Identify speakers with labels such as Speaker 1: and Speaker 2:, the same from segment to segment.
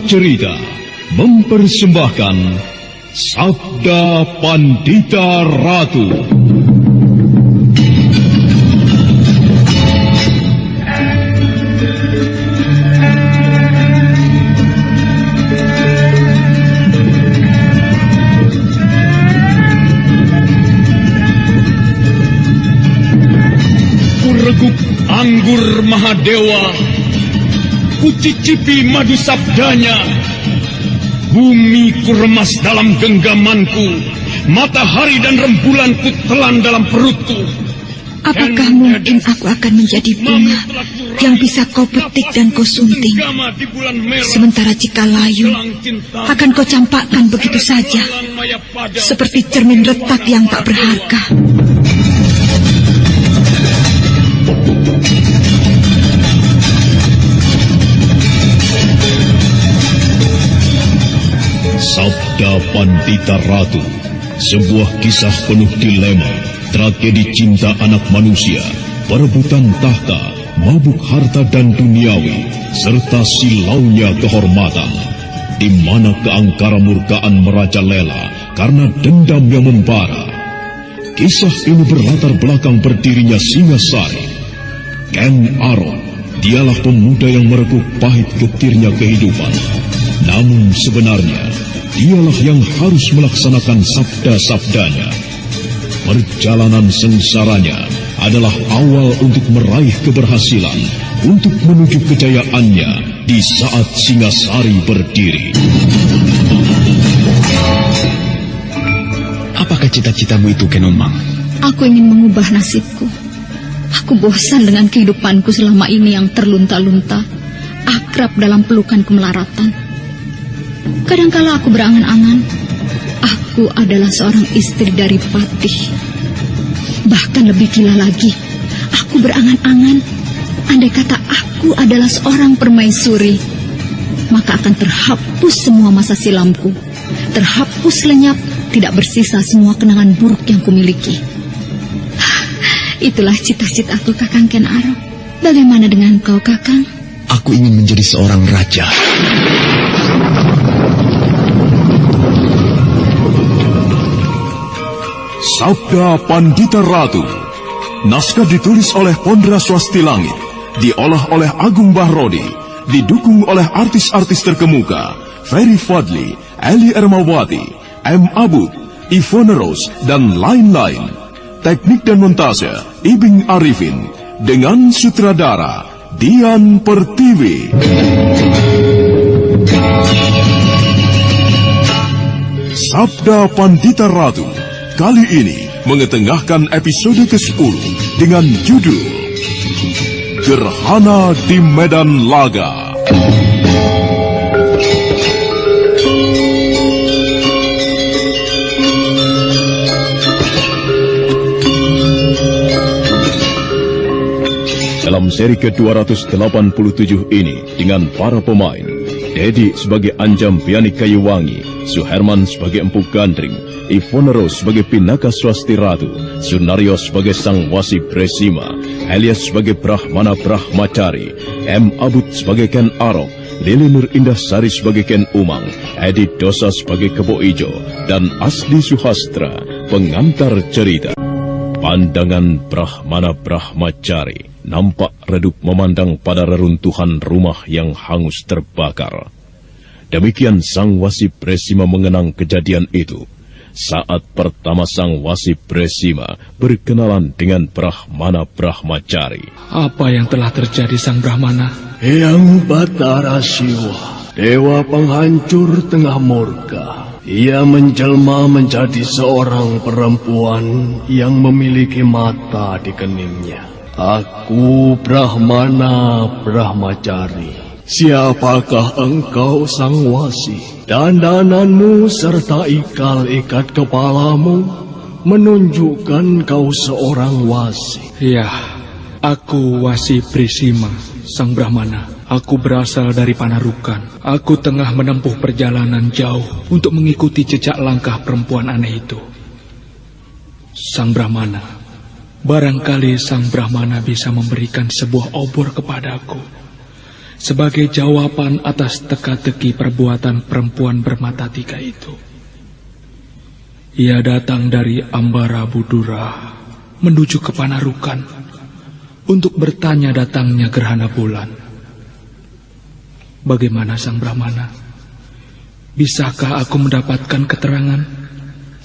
Speaker 1: Cerita mempersembahkan Sabda Pandita Ratu. Kureguk anggur Mahadewa, kucicipi madu sabdanya. Bumi kuremas dalam genggamanku, matahari dan rembulan kutelan dalam perutku.
Speaker 2: Apakah mungkin aku akan menjadi bunga yang bisa kau petik dan kau sunting? Sementara jika layu, akan kau campakkan begitu saja, seperti cermin retak yang tak berharga.
Speaker 1: Sabda Pandita Ratu, sebuah kisah penuh dilema, tragedi cinta anak manusia, perebutan tahta, mabuk harta dan duniawi, serta silaunya kehormatan, di mana keangkara murkaan merajalela karena dendam yang membara. Kisah ini berlatar belakang berdirinya Singasari. Ken Arok, dialah pemuda yang merekuk pahit getirnya kehidupan. Namun sebenarnya, dialah yang harus melaksanakan sabda-sabdanya. Perjalanan sengsaranya adalah awal untuk meraih keberhasilan, untuk menuju kejayaannya di saat Singasari berdiri.
Speaker 3: Apakah cita-citamu itu, Kenumang?
Speaker 2: Aku ingin mengubah nasibku. Aku bosan dengan kehidupanku selama ini yang terlunta-lunta, akrab dalam pelukan kemelaratan. Kadangkala aku berangan-angan, aku adalah seorang istri dari Patih. Bahkan lebih gila lagi, aku berangan-angan, andai kata aku adalah seorang permaisuri, maka akan terhapus semua masa silamku, terhapus lenyap, tidak bersisa semua kenangan buruk yang kumiliki. Itulah cita-citaku, Kakang Ken Arok. Bagaimana dengan kau, Kakang?
Speaker 3: Aku ingin menjadi seorang raja.
Speaker 1: Sabda Pandita Ratu. Naskah ditulis oleh Pondra Swasti Langit, diolah oleh Agung Bahrodi, didukung oleh artis-artis terkemuka Ferry Fadli, Eli Ermawati, M. Abud, Ivone Rose, dan lain-lain. Teknik dan montase Ibing Arifin, dengan sutradara Dian Pertiwi. Sabda Pandita Ratu kali ini mengetengahkan episode ke-10 dengan judul Gerhana di Medan Laga. Dalam seri ke-287 ini dengan para pemain Dedi sebagai Anjam Pianik Kayuwangi, Suherman sebagai Empu Gandring, Ivone Rose sebagai Pinaka Swasti Ratu, Sunario sebagai Sang Wasi Bresima, Elias sebagai Brahmana Brahmacari, M. Abud sebagai Ken Arok, Lili Nur Indah Sari sebagai Ken Umang, Edi Dosa sebagai Kebo Ijo, dan Asli Suhastra, pengantar cerita. Pandangan Brahmana Brahmacari nampak redup memandang pada reruntuhan rumah yang hangus terbakar. Demikian Sang Wasi Bresima mengenang kejadian itu. Saat pertama Sang Wasi Bresima berkenalan dengan Brahmana Brahmacari.
Speaker 4: Apa yang telah terjadi, Sang Brahmana?
Speaker 5: Yang Batara Siwa, dewa penghancur tengah murka. Ia menjelma menjadi seorang perempuan yang memiliki mata di keningnya. Aku Brahmana Brahmacari. Siapakah engkau, Sang Wasi? Dandananmu serta ikal-ikat kepalamu menunjukkan kau seorang wasi.
Speaker 4: Ya, aku Wasi Bresima, Sang Brahmana. Aku berasal dari Panarukan. Aku tengah menempuh perjalanan jauh untuk mengikuti jejak langkah perempuan aneh itu. Sang Brahmana, barangkali Sang Brahmana bisa memberikan sebuah obor kepadaku. sebagai jawaban atas teka-teki perbuatan perempuan bermata tiga itu. Ia datang dari Ambara Budura menuju ke Panarukan untuk bertanya datangnya gerhana bulan. Bagaimana Sang Brahmana? Bisakah aku mendapatkan keterangan?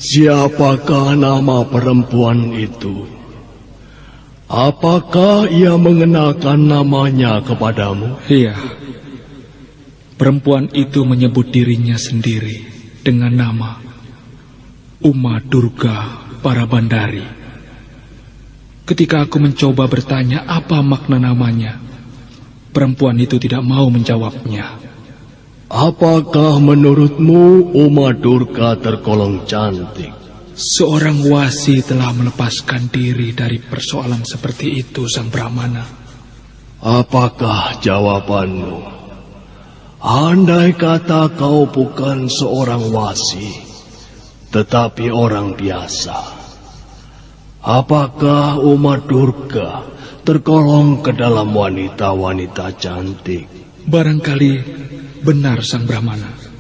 Speaker 5: Siapakah nama perempuan itu? Apakah ia mengenalkan namanya kepadamu?
Speaker 4: Iya. Perempuan itu menyebut dirinya sendiri dengan nama Uma Durga Parabandari. Ketika aku mencoba bertanya apa makna namanya, perempuan itu tidak mau menjawabnya.
Speaker 5: Apakah menurutmu Uma Durga tergolong cantik?
Speaker 4: Seorang wasi telah melepaskan diri dari persoalan seperti itu, Sang Brahmana.
Speaker 5: Apakah jawabanmu? Andai kata kau bukan seorang wasi, tetapi orang biasa, apakah Uma Durga tergolong ke dalam wanita-wanita cantik?
Speaker 4: Barangkali benar, Sang Brahmana.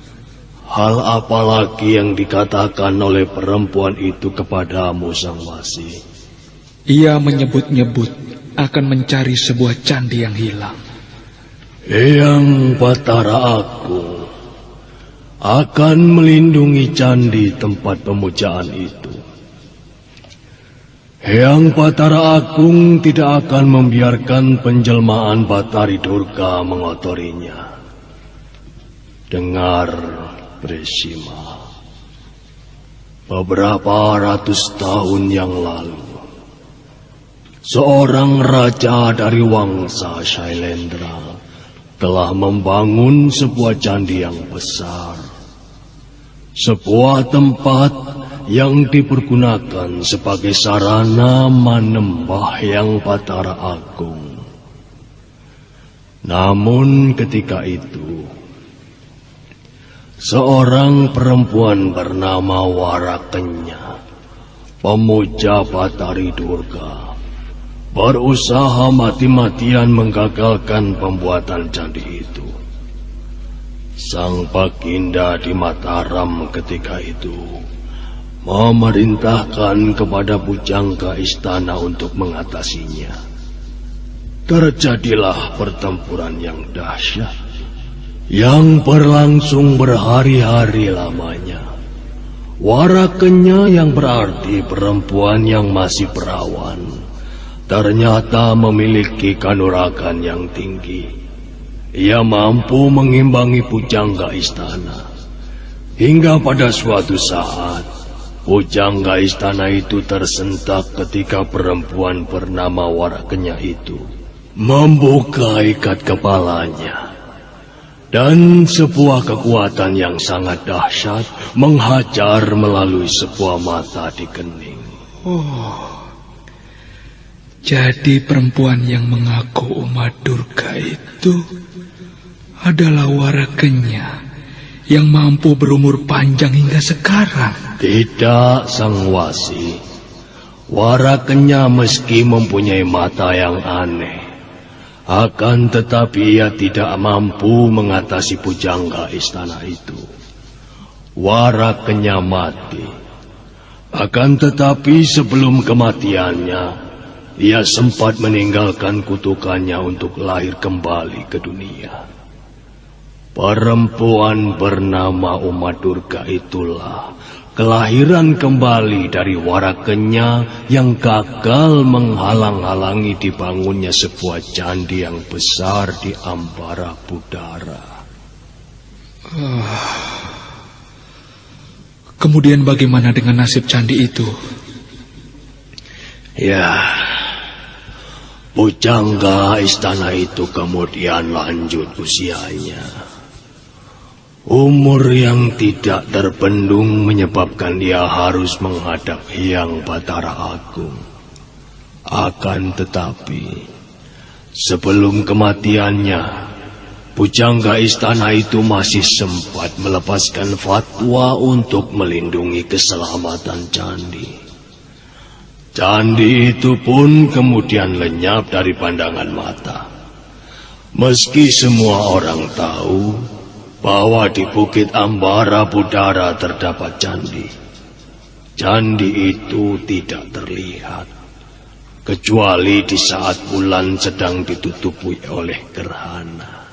Speaker 5: Hal apa lagi yang dikatakan oleh perempuan itu kepadamu, Sang Wasi?
Speaker 4: Ia menyebut-nyebut akan mencari sebuah candi yang hilang.
Speaker 5: Eyang Batara Agung akan melindungi candi tempat pemujaan itu. Eyang Batara Agung tidak akan membiarkan penjelmaan Batari Durga mengotorinya. Dengar, Prisima, beberapa ratus tahun yang lalu, seorang raja dari Wangsa Shailendra telah membangun sebuah candi yang besar, sebuah tempat yang dipergunakan sebagai sarana menembah Hyang Batara Agung. Namun ketika itu, seorang perempuan bernama Warakenya, pemuja Batari Durga, berusaha mati-matian menggagalkan pembuatan candi itu. Sang Baginda di Mataram ketika itu memerintahkan kepada pujangga istana untuk mengatasinya. Terjadilah pertempuran yang dahsyat yang berlangsung berhari-hari lamanya. Warakenya, yang berarti perempuan yang masih perawan, ternyata memiliki kanuragan yang tinggi. Ia mampu mengimbangi pujangga istana. Hingga pada suatu saat, pujangga istana itu tersentak ketika perempuan bernama Warakenya itu membuka ikat kepalanya. Dan sebuah kekuatan yang sangat dahsyat menghajar melalui sebuah mata di kening.
Speaker 4: Oh, jadi perempuan yang mengaku Uma Durga itu adalah Warakenya yang mampu berumur panjang hingga sekarang.
Speaker 5: Tidak, Sang Wasi. Warakenya meski mempunyai mata yang aneh, akan tetapi ia tidak mampu mengatasi pujangga istana itu. Warakenya mati. Akan tetapi sebelum kematiannya, ia sempat meninggalkan kutukannya untuk lahir kembali ke dunia. Perempuan bernama Uma Durga itulah kelahiran kembali dari Warakenya yang gagal menghalang-halangi dibangunnya sebuah candi yang besar di Ambara Budara.
Speaker 4: Kemudian bagaimana dengan nasib candi itu?
Speaker 5: Ya, pujangga istana itu kemudian lanjut usianya. Umur yang tidak terbendung menyebabkan dia harus menghadap Hyang Batara Agung. Akan tetapi, sebelum kematiannya, pujangga istana itu masih sempat melepaskan fatwa untuk melindungi keselamatan candi. Candi itu pun kemudian lenyap dari pandangan mata. Meski semua orang tahu bahwa di Bukit Ambara Budara terdapat candi, candi itu tidak terlihat, kecuali di saat bulan sedang ditutupi oleh gerhana.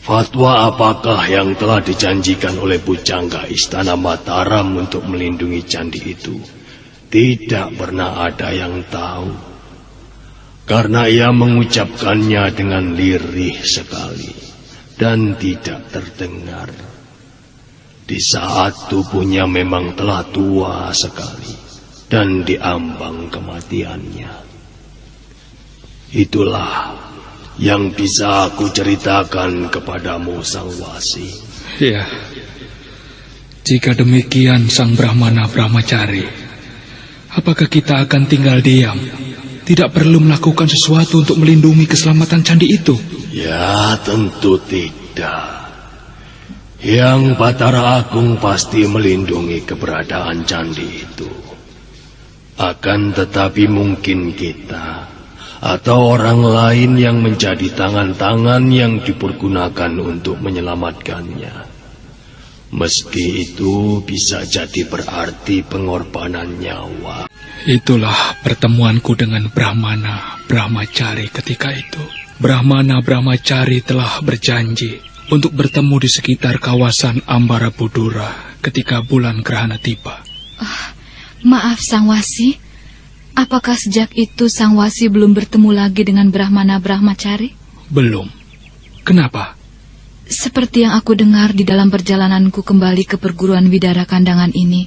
Speaker 5: Fatwa apakah yang telah dijanjikan oleh Pujangga Istana Mataram untuk melindungi candi itu tidak pernah ada yang tahu. Karena ia mengucapkannya dengan lirih sekali dan tidak terdengar. Di saat tubuhnya memang telah tua sekali dan diambang kematiannya. Itulah yang bisa aku ceritakan kepadamu, Sang Wasi.
Speaker 4: Ya, jika demikian Sang Brahmana Brahmacari, apakah kita akan tinggal diam? Tidak perlu melakukan sesuatu untuk melindungi keselamatan candi itu?
Speaker 5: Ya, tentu tidak. Yang Batara Agung pasti melindungi keberadaan candi itu. Akan tetapi mungkin kita atau orang lain yang menjadi tangan-tangan yang dipergunakan untuk menyelamatkannya. Meski itu bisa jadi berarti pengorbanan nyawa.
Speaker 4: Itulah pertemuanku dengan Brahmana Brahmacari ketika itu. Brahmana Brahmacari telah berjanji untuk bertemu di sekitar kawasan Ambara Budura ketika bulan gerhana tiba.
Speaker 2: Maaf Sang Wasi, apakah sejak itu Sang Wasi belum bertemu lagi dengan Brahmana Brahmacari?
Speaker 4: Belum. Kenapa?
Speaker 2: Seperti yang aku dengar di dalam perjalananku kembali ke perguruan Widara Kandangan ini,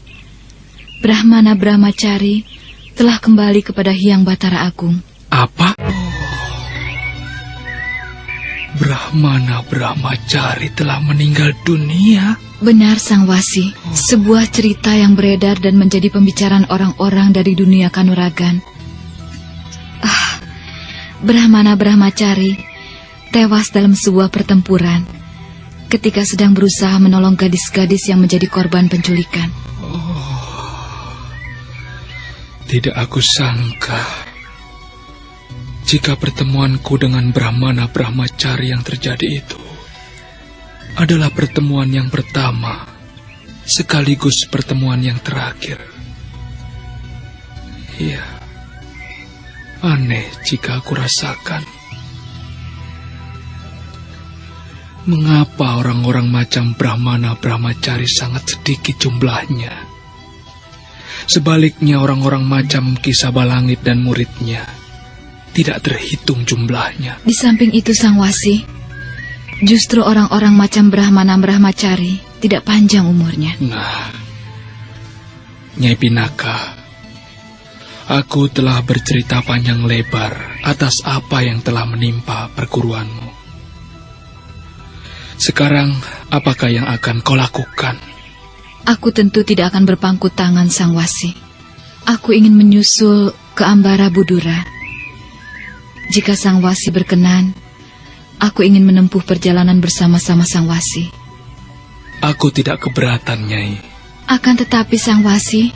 Speaker 2: Brahmana Brahmacari telah kembali kepada Hyang Batara Agung.
Speaker 4: Apa? Brahmana Brahmacari telah meninggal dunia?
Speaker 2: Benar Sang Wasi, sebuah cerita yang beredar dan menjadi pembicaraan orang-orang dari dunia kanuragan. Brahmana Brahmacari tewas dalam sebuah pertempuran ketika sedang berusaha menolong gadis-gadis yang menjadi korban penculikan.
Speaker 4: Tidak aku sangka jika pertemuanku dengan Brahmana Brahmacari yang terjadi itu adalah pertemuan yang pertama sekaligus pertemuan yang terakhir. Iya, aneh jika aku rasakan. Mengapa orang-orang macam Brahmana Brahmacari sangat sedikit jumlahnya? Sebaliknya orang-orang macam Ki Sabalangit dan muridnya tidak terhitung jumlahnya.
Speaker 2: Di samping itu Sang Wasi, justru orang-orang macam Brahmana Brahmacari tidak panjang umurnya.
Speaker 4: Nah, Nyai Pinaka, aku telah bercerita panjang lebar atas apa yang telah menimpa perguruanmu. Sekarang, apakah yang akan kau lakukan?
Speaker 2: Aku tentu tidak akan berpangku tangan Sang Wasi. Aku ingin menyusul ke Ambara Budura. Jika Sang Wasi berkenan, aku ingin menempuh perjalanan bersama-sama Sang Wasi.
Speaker 4: Aku tidak keberatan, Nyai.
Speaker 2: Akan tetapi Sang Wasi,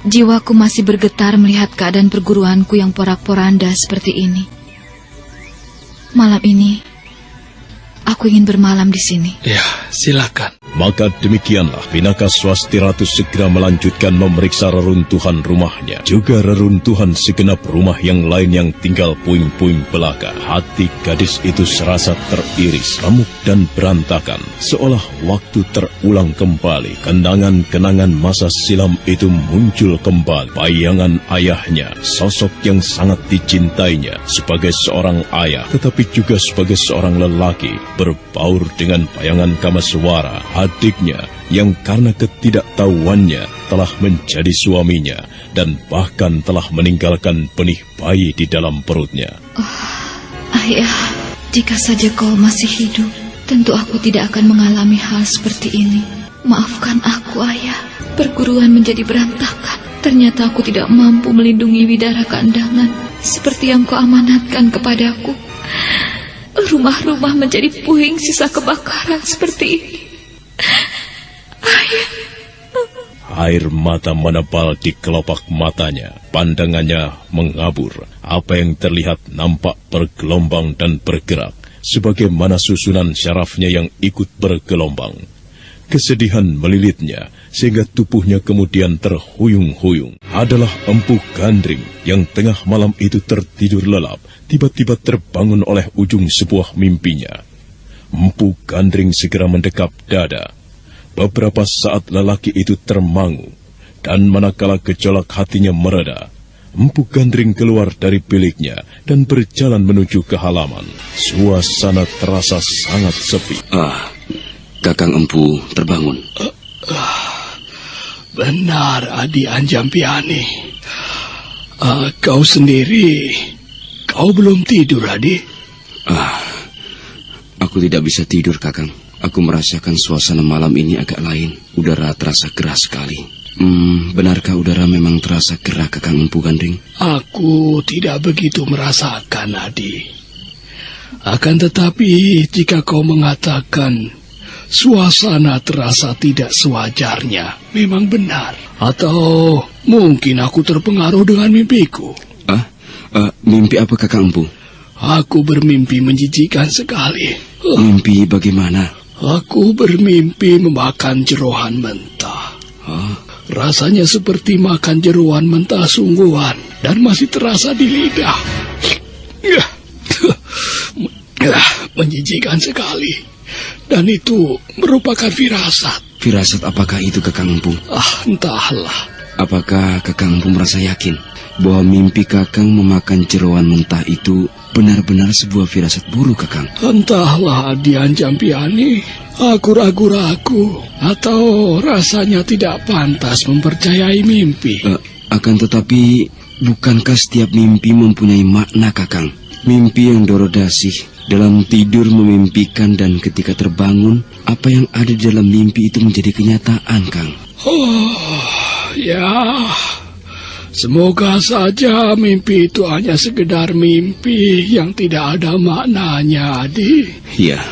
Speaker 2: jiwaku masih bergetar melihat keadaan perguruanku yang porak-poranda seperti ini. Malam ini, aku ingin bermalam di sini.
Speaker 4: Ya, silakan.
Speaker 1: Maka demikianlah Pinaka Swasti Ratu segera melanjutkan memeriksa reruntuhan rumahnya, juga reruntuhan segenap rumah yang lain yang tinggal puing-puing belaka. Hati gadis itu serasa teriris, remuk dan berantakan, seolah waktu terulang kembali. Kenangan-kenangan masa silam itu muncul kembali. Bayangan ayahnya, sosok yang sangat dicintainya sebagai seorang ayah, tetapi juga sebagai seorang lelaki, berbaur dengan bayangan Kamaswara, adiknya yang karena ketidaktahuannya telah menjadi suaminya dan bahkan telah meninggalkan benih bayi di dalam perutnya.
Speaker 2: Ayah, jika saja kau masih hidup, tentu aku tidak akan mengalami hal seperti ini. Maafkan aku, Ayah. Perguruan menjadi berantakan. Ternyata aku tidak mampu melindungi Widara Kandangan seperti yang kau amanatkan kepadaku. Rumah-rumah menjadi puing sisa kebakaran seperti ini. Ayah.
Speaker 1: Air mata menebal di kelopak matanya. Pandangannya mengabur. Apa yang terlihat nampak bergelombang dan bergerak, sebagaimana susunan syarafnya yang ikut bergelombang. Kesedihan melilitnya, sehingga tubuhnya kemudian terhuyung-huyung. Adalah Empu Gandring yang tengah malam itu tertidur lelap, tiba-tiba terbangun oleh ujung sebuah mimpinya. Empu Gandring segera mendekap dada. Beberapa saat lelaki itu termangu, dan manakala gejolak hatinya mereda, Empu Gandring keluar dari biliknya dan berjalan menuju ke halaman. Suasana terasa sangat sepi.
Speaker 3: Kakang Empu terbangun.
Speaker 5: Benar, Adi Anjampiani. Kau sendiri, kau belum tidur, Adi?
Speaker 3: Aku tidak bisa tidur, Kakang. Aku merasakan suasana malam ini agak lain. Udara terasa gerah sekali. Benarkah udara memang terasa gerah, Kakang Empu Gandring?
Speaker 5: Aku tidak begitu merasakan, Adi. Akan tetapi, jika kau mengatakan suasana terasa tidak sewajarnya, memang benar. Atau mungkin aku terpengaruh dengan mimpiku.
Speaker 3: Mimpi apa, Kakang Empu?
Speaker 5: Aku bermimpi menjijikkan sekali.
Speaker 3: Mimpi bagaimana?
Speaker 5: Aku bermimpi memakan jeroan mentah. Rasanya seperti makan jeroan mentah sungguhan dan masih terasa di lidah. Menjijikkan sekali. Dan itu merupakan firasat.
Speaker 3: Firasat apakah itu, Kakang Empu?
Speaker 5: Entahlah.
Speaker 3: Apakah Kakang Empu merasa yakin bahwa mimpi Kakang memakan jeroan mentah itu benar-benar sebuah firasat buruk, Kakang?
Speaker 5: Entahlah, Adi Anjampiani. Aku ragu-ragu. Atau rasanya tidak pantas mempercayai mimpi.
Speaker 3: Akan tetapi, bukankah setiap mimpi mempunyai makna, Kakang? Mimpi yang dorodasih. Dalam tidur memimpikan dan ketika terbangun, apa yang ada di dalam mimpi itu menjadi kenyataan, Kang.
Speaker 5: Ya, semoga saja mimpi itu hanya sekedar mimpi yang tidak ada maknanya, Adi.
Speaker 3: Iya,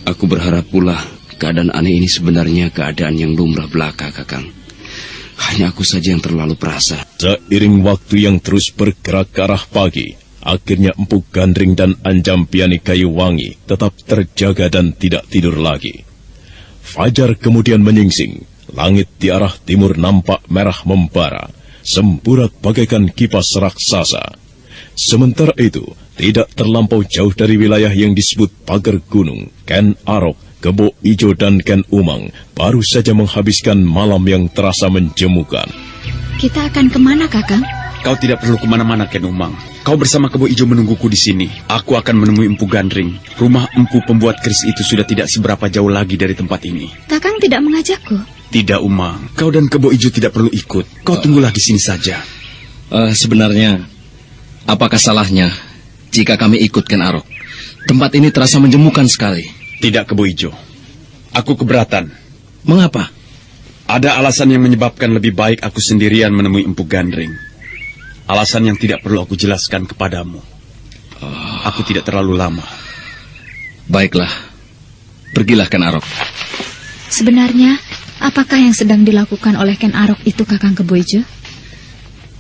Speaker 3: aku berharap pula keadaan aneh ini sebenarnya keadaan yang lumrah belaka, Kakang. Hanya aku saja yang terlalu perasa.
Speaker 1: Seiring waktu yang terus bergerak ke arah pagi, akhirnya Empu Gandring dan Anjampiani Kayuwangi tetap terjaga dan tidak tidur lagi. Fajar kemudian menyingsing, langit di arah timur nampak merah membara, semburat bagaikan kipas raksasa. Sementara itu, tidak terlampau jauh dari wilayah yang disebut Pagar Gunung, Ken Arok, Kebo Ijo dan Ken Umang baru saja menghabiskan malam yang terasa menjemukan.
Speaker 2: Kita akan kemana, Kakang?
Speaker 6: Kau tidak perlu kemana-mana, Ken Umang. Kau bersama Kebo Ijo menungguku di sini. Aku akan menemui Empu Gandring. Rumah Empu pembuat keris itu sudah tidak seberapa jauh lagi dari tempat ini.
Speaker 2: Kakang tidak mengajakku?
Speaker 6: Tidak, Umang. Kau dan Kebo Ijo tidak perlu ikut. Kau tunggulah di sini saja.
Speaker 7: Sebenarnya, apakah salahnya jika kami ikut Ken Arok? Tempat ini terasa menjemukan sekali.
Speaker 6: Tidak, Kebo Ijo. Aku keberatan.
Speaker 7: Mengapa?
Speaker 6: Ada alasan yang menyebabkan lebih baik aku sendirian menemui Empu Gandring. Alasan yang tidak perlu aku jelaskan kepadamu. Aku tidak terlalu lama.
Speaker 7: Baiklah, pergilah Ken Arok.
Speaker 2: Sebenarnya, apakah yang sedang dilakukan oleh Ken Arok itu, Kakang Kebo Ijo?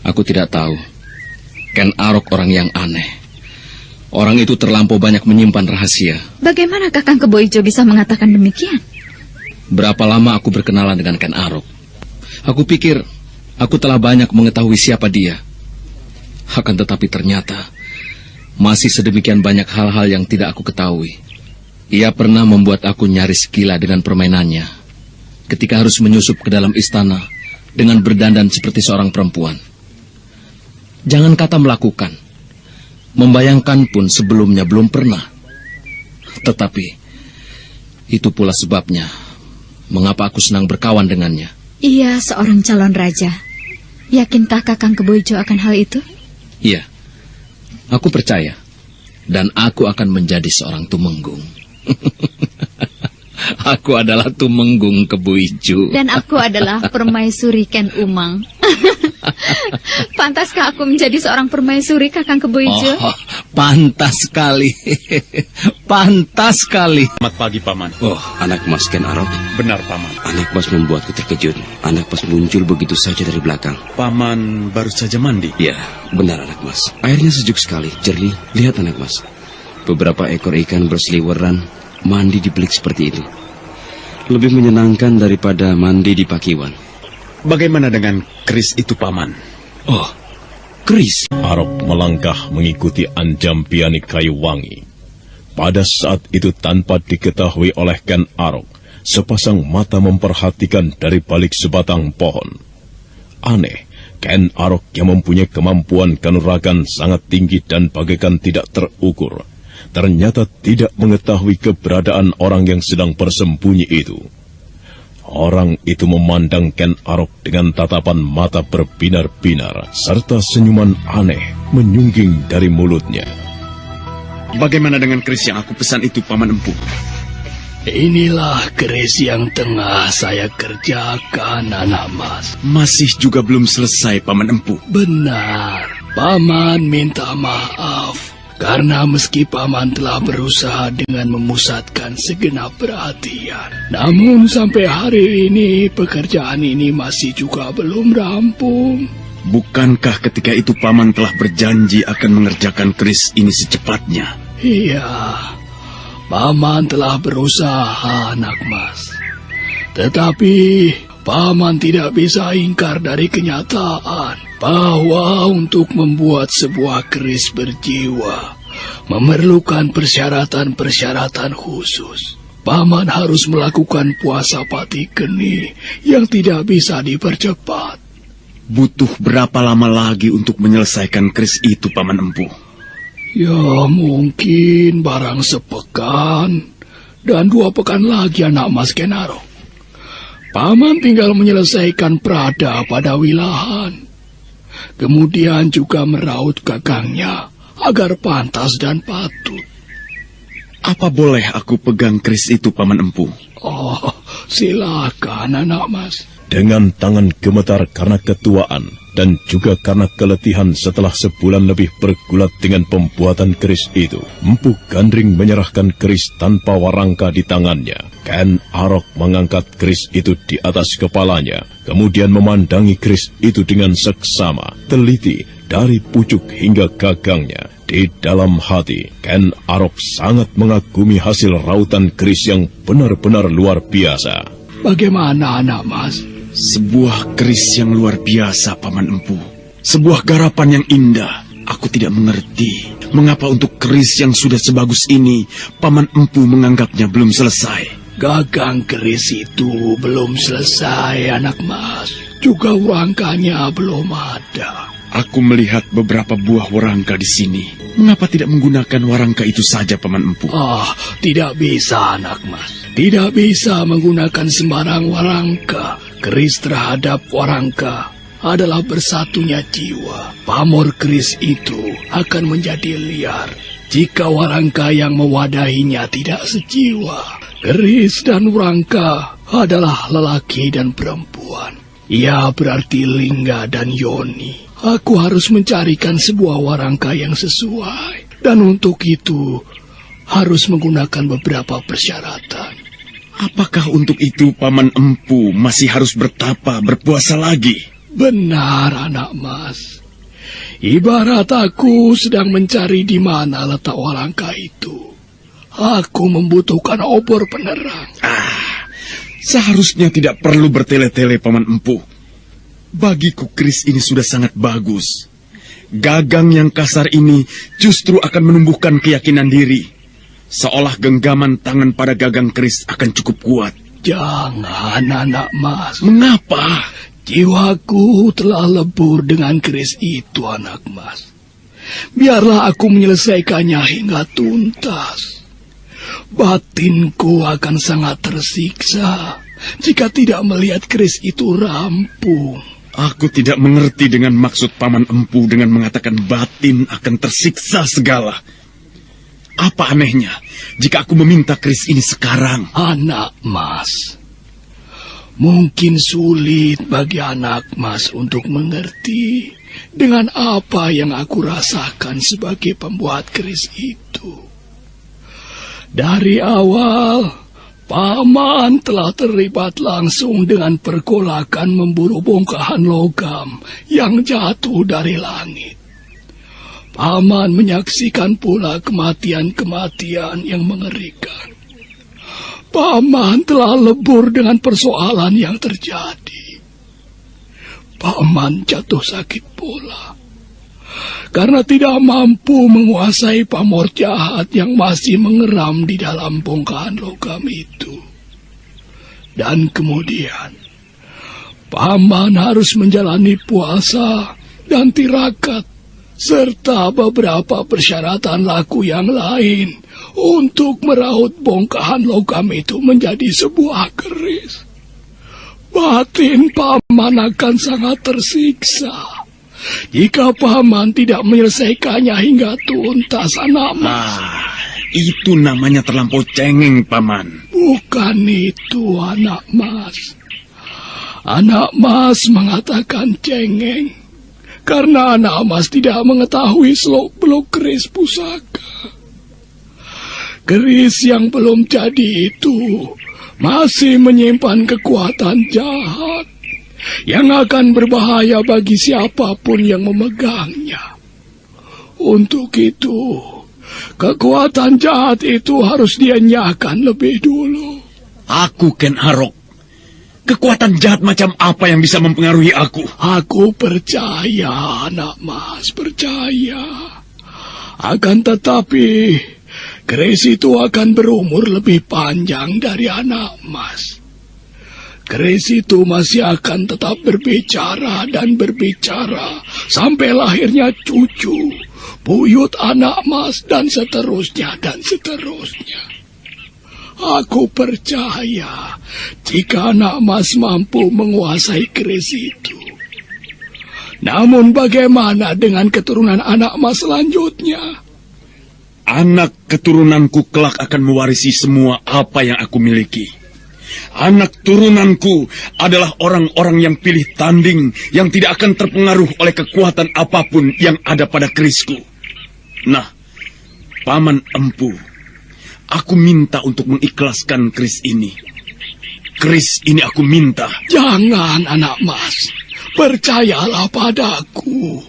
Speaker 7: Aku tidak tahu. Ken Arok orang yang aneh. Orang itu terlampau banyak menyimpan rahasia.
Speaker 2: Bagaimana Kakang Kebo Ijo bisa mengatakan demikian?
Speaker 7: Berapa lama aku berkenalan dengan Ken Arok? Aku pikir aku telah banyak mengetahui siapa dia. Akan tetapi ternyata masih sedemikian banyak hal-hal yang tidak aku ketahui. Ia pernah membuat aku nyaris gila dengan permainannya ketika harus menyusup ke dalam istana dengan berdandan seperti seorang perempuan. Jangan kata melakukan, membayangkan pun sebelumnya belum pernah. Tetapi itu pula sebabnya mengapa aku senang berkawan dengannya.
Speaker 2: Ia seorang calon raja. Yakinkah Kakang Kebo Ijo akan hal itu?
Speaker 7: Iya, aku percaya. Dan aku akan menjadi seorang tumenggung. Aku adalah tumenggung Kebo Ijo.
Speaker 2: Dan aku adalah permaisuri Ken Umang. Pantaskah aku menjadi seorang permaisuri, Kakang Keboijo?
Speaker 7: Oh, pantas sekali. Pantas sekali.
Speaker 6: Selamat pagi, Paman.
Speaker 3: Oh, anak mas Ken Arok.
Speaker 6: Benar, Paman.
Speaker 3: Anak mas membuatku terkejut. Anak mas muncul begitu saja dari belakang.
Speaker 6: Paman baru saja mandi.
Speaker 3: Ya, benar anak mas. Airnya sejuk sekali, jernih. Lihat anak mas. Beberapa ekor ikan berseliweran mandi di belik seperti itu. Lebih menyenangkan daripada mandi di Pakiwan.
Speaker 6: Bagaimana dengan keris itu, Paman?
Speaker 3: Oh, keris.
Speaker 1: Arok melangkah mengikuti Anjam Pianik Kayuwangi. Pada saat itu tanpa diketahui oleh Ken Arok, sepasang mata memperhatikan dari balik sebatang pohon. Aneh, Ken Arok yang mempunyai kemampuan kanuragan sangat tinggi dan bagaikan tidak terukur, ternyata tidak mengetahui keberadaan orang yang sedang bersembunyi itu. Orang itu memandang Ken Arok dengan tatapan mata berbinar-binar, serta senyuman aneh menyungging dari mulutnya.
Speaker 6: Bagaimana dengan keris yang aku pesan itu, Paman Empu?
Speaker 5: Inilah keris yang tengah saya kerjakan, anak mas.
Speaker 6: Masih juga belum selesai, Paman Empu.
Speaker 5: Benar, Paman minta maaf. Karena meski Paman telah berusaha dengan memusatkan segenap perhatian, namun sampai hari ini pekerjaan ini masih juga belum rampung.
Speaker 6: Bukankah ketika itu Paman telah berjanji akan mengerjakan keris ini secepatnya?
Speaker 5: Iya, Paman telah berusaha, anak mas. Tetapi Paman tidak bisa ingkar dari kenyataan bahwa untuk membuat sebuah keris berjiwa memerlukan persyaratan-persyaratan khusus. Paman harus melakukan puasa pati geni yang tidak bisa dipercepat.
Speaker 6: Butuh berapa lama lagi untuk menyelesaikan keris itu, Paman Empu?
Speaker 5: Ya, mungkin barang sepekan dan 2 pekan lagi, anak mas Kenaro. Paman tinggal menyelesaikan prada pada wilahan. Kemudian juga meraut gagangnya agar pantas dan patut.
Speaker 6: Apa boleh aku pegang keris itu, Paman Empu?
Speaker 5: Oh, silakan, anak mas.
Speaker 1: Dengan tangan gemetar karena ketuaan dan juga karena keletihan setelah sebulan lebih bergulat dengan pembuatan keris itu, Empu Gandring menyerahkan keris tanpa warangka di tangannya. Ken Arok mengangkat keris itu di atas kepalanya, kemudian memandangi keris itu dengan seksama, teliti dari pucuk hingga gagangnya. Di dalam hati, Ken Arok sangat mengagumi hasil rautan keris yang benar-benar luar biasa.
Speaker 5: Bagaimana, anak mas?
Speaker 6: Sebuah keris yang luar biasa, Paman Empu. Sebuah garapan yang indah. Aku tidak mengerti mengapa untuk keris yang sudah sebagus ini, Paman Empu menganggapnya belum selesai.
Speaker 5: Gagang keris itu belum selesai, anak mas. Juga warangkanya belum ada.
Speaker 6: Aku melihat beberapa buah warangka di sini. Mengapa tidak menggunakan warangka itu saja, Paman Empu?
Speaker 5: Tidak bisa, anak mas. Tidak bisa menggunakan sembarang warangka. Keris terhadap warangka adalah bersatunya jiwa. Pamor keris itu akan menjadi liar jika warangka yang mewadahinya tidak sejiwa. Keris dan warangka adalah lelaki dan perempuan. Ia berarti Lingga dan Yoni. Aku harus mencarikan sebuah warangka yang sesuai. Dan untuk itu harus menggunakan beberapa persyaratan.
Speaker 6: Apakah untuk itu Paman Empu masih harus bertapa, berpuasa lagi?
Speaker 5: Benar, anak mas. Ibarat aku sedang mencari di mana letak warangka itu. Aku membutuhkan obor penerang.
Speaker 6: Seharusnya tidak perlu bertele-tele, Paman Empu. Bagiku keris ini sudah sangat bagus. Gagang yang kasar ini justru akan menumbuhkan keyakinan diri. Seolah genggaman tangan pada gagang keris akan cukup kuat.
Speaker 5: Jangan, anak mas.
Speaker 6: Mengapa?
Speaker 5: Jiwaku telah lebur dengan keris itu, anak mas. Biarlah aku menyelesaikannya hingga tuntas. Batinku akan sangat tersiksa jika tidak melihat keris itu rampung.
Speaker 6: Aku tidak mengerti dengan maksud Paman Empu dengan mengatakan batin akan tersiksa segala. Apa anehnya jika aku meminta keris ini sekarang?
Speaker 5: Anak mas, Mungkin sulit bagi anak mas untuk mengerti dengan apa yang aku rasakan sebagai pembuat keris itu. Dari awal, Paman telah terlibat langsung dengan pergolakan memburu bongkahan logam yang jatuh dari langit. Paman menyaksikan pula kematian-kematian yang mengerikan. Paman telah lebur dengan persoalan yang terjadi. Paman jatuh sakit pula karena tidak mampu menguasai pamor jahat yang masih mengeram di dalam bongkahan logam itu. Dan kemudian Paman harus menjalani puasa dan tirakat serta beberapa persyaratan laku yang lain untuk meraut bongkahan logam itu menjadi sebuah keris. Batin Paman akan sangat tersiksa jika Paman tidak menyelesaikannya hingga tuntas, anak mas.
Speaker 6: Itu namanya terlampau cengeng, Paman.
Speaker 5: Bukan itu, anak mas. Anak mas mengatakan cengeng karena anak mas tidak mengetahui seluk-beluk keris pusaka. Keris yang belum jadi itu masih menyimpan kekuatan jahat yang akan berbahaya bagi siapapun yang memegangnya. Untuk itu, kekuatan jahat itu harus dienyahkan lebih dulu.
Speaker 6: Aku Ken Arok. Kekuatan jahat macam apa yang bisa mempengaruhi aku?
Speaker 5: Aku percaya, anak mas, percaya. Akan tetapi, keris itu akan berumur lebih panjang dari anak mas. Keris itu masih akan tetap berbicara dan berbicara sampai lahirnya cucu, buyut anak mas, dan seterusnya dan seterusnya. Aku percaya jika anak mas mampu menguasai keris itu. Namun bagaimana dengan keturunan anak mas selanjutnya?
Speaker 6: Anak keturunanku kelak akan mewarisi semua apa yang aku miliki. Anak turunanku adalah orang-orang yang pilih tanding, yang tidak akan terpengaruh oleh kekuatan apapun yang ada pada kerisku. Nah, Paman Empu, aku minta untuk mengikhlaskan keris ini. Keris ini aku minta.
Speaker 5: Jangan, anak mas. Percayalah padaku.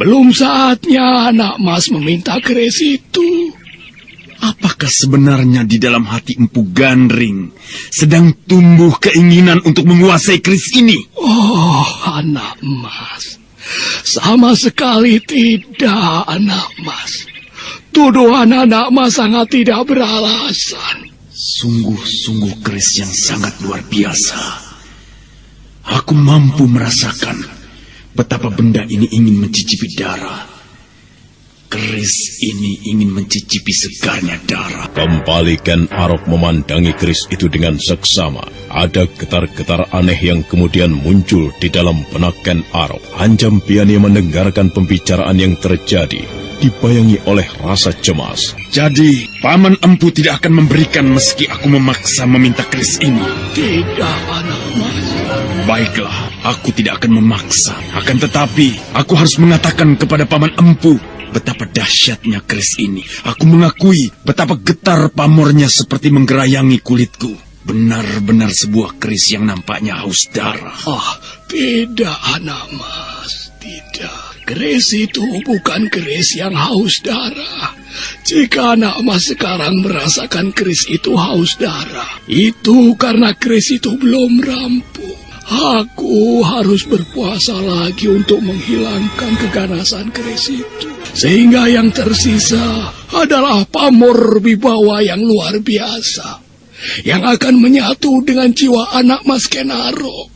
Speaker 5: Belum saatnya anak mas meminta keris itu.
Speaker 6: Apakah sebenarnya di dalam hati Empu Gandring sedang tumbuh keinginan untuk menguasai keris ini?
Speaker 5: Oh, anak mas. Sama sekali tidak, anak mas. Tuduhan anak mas sangat tidak beralasan.
Speaker 6: Sungguh-sungguh keris yang sangat luar biasa. Aku mampu merasakan betapa benda ini ingin mencicipi darah. Keris ini ingin mencicipi segarnya darah.
Speaker 1: Kembali Ken Arok memandangi keris itu dengan seksama. Ada getar-getar aneh yang kemudian muncul di dalam benak Ken Arok. Anjam Piani mendengarkan pembicaraan yang terjadi, dibayangi oleh rasa cemas.
Speaker 6: Jadi, Paman Empu tidak akan memberikan meski aku memaksa meminta keris ini.
Speaker 5: Tidak, anak mas.
Speaker 6: Baiklah, aku tidak akan memaksa. Akan tetapi, aku harus mengatakan kepada Paman Empu betapa dahsyatnya keris ini. Aku mengakui betapa getar pamornya seperti menggerayangi kulitku. Benar-benar sebuah keris yang nampaknya haus darah.
Speaker 5: Tidak, anak mas. Tidak. Keris itu bukan keris yang haus darah. Jika anak mas sekarang merasakan keris itu haus darah, itu karena keris itu belum rampung. Aku harus berpuasa lagi untuk menghilangkan keganasan keris itu. Sehingga yang tersisa adalah pamor wibawa yang luar biasa, yang akan menyatu dengan jiwa anak mas Ken Arok.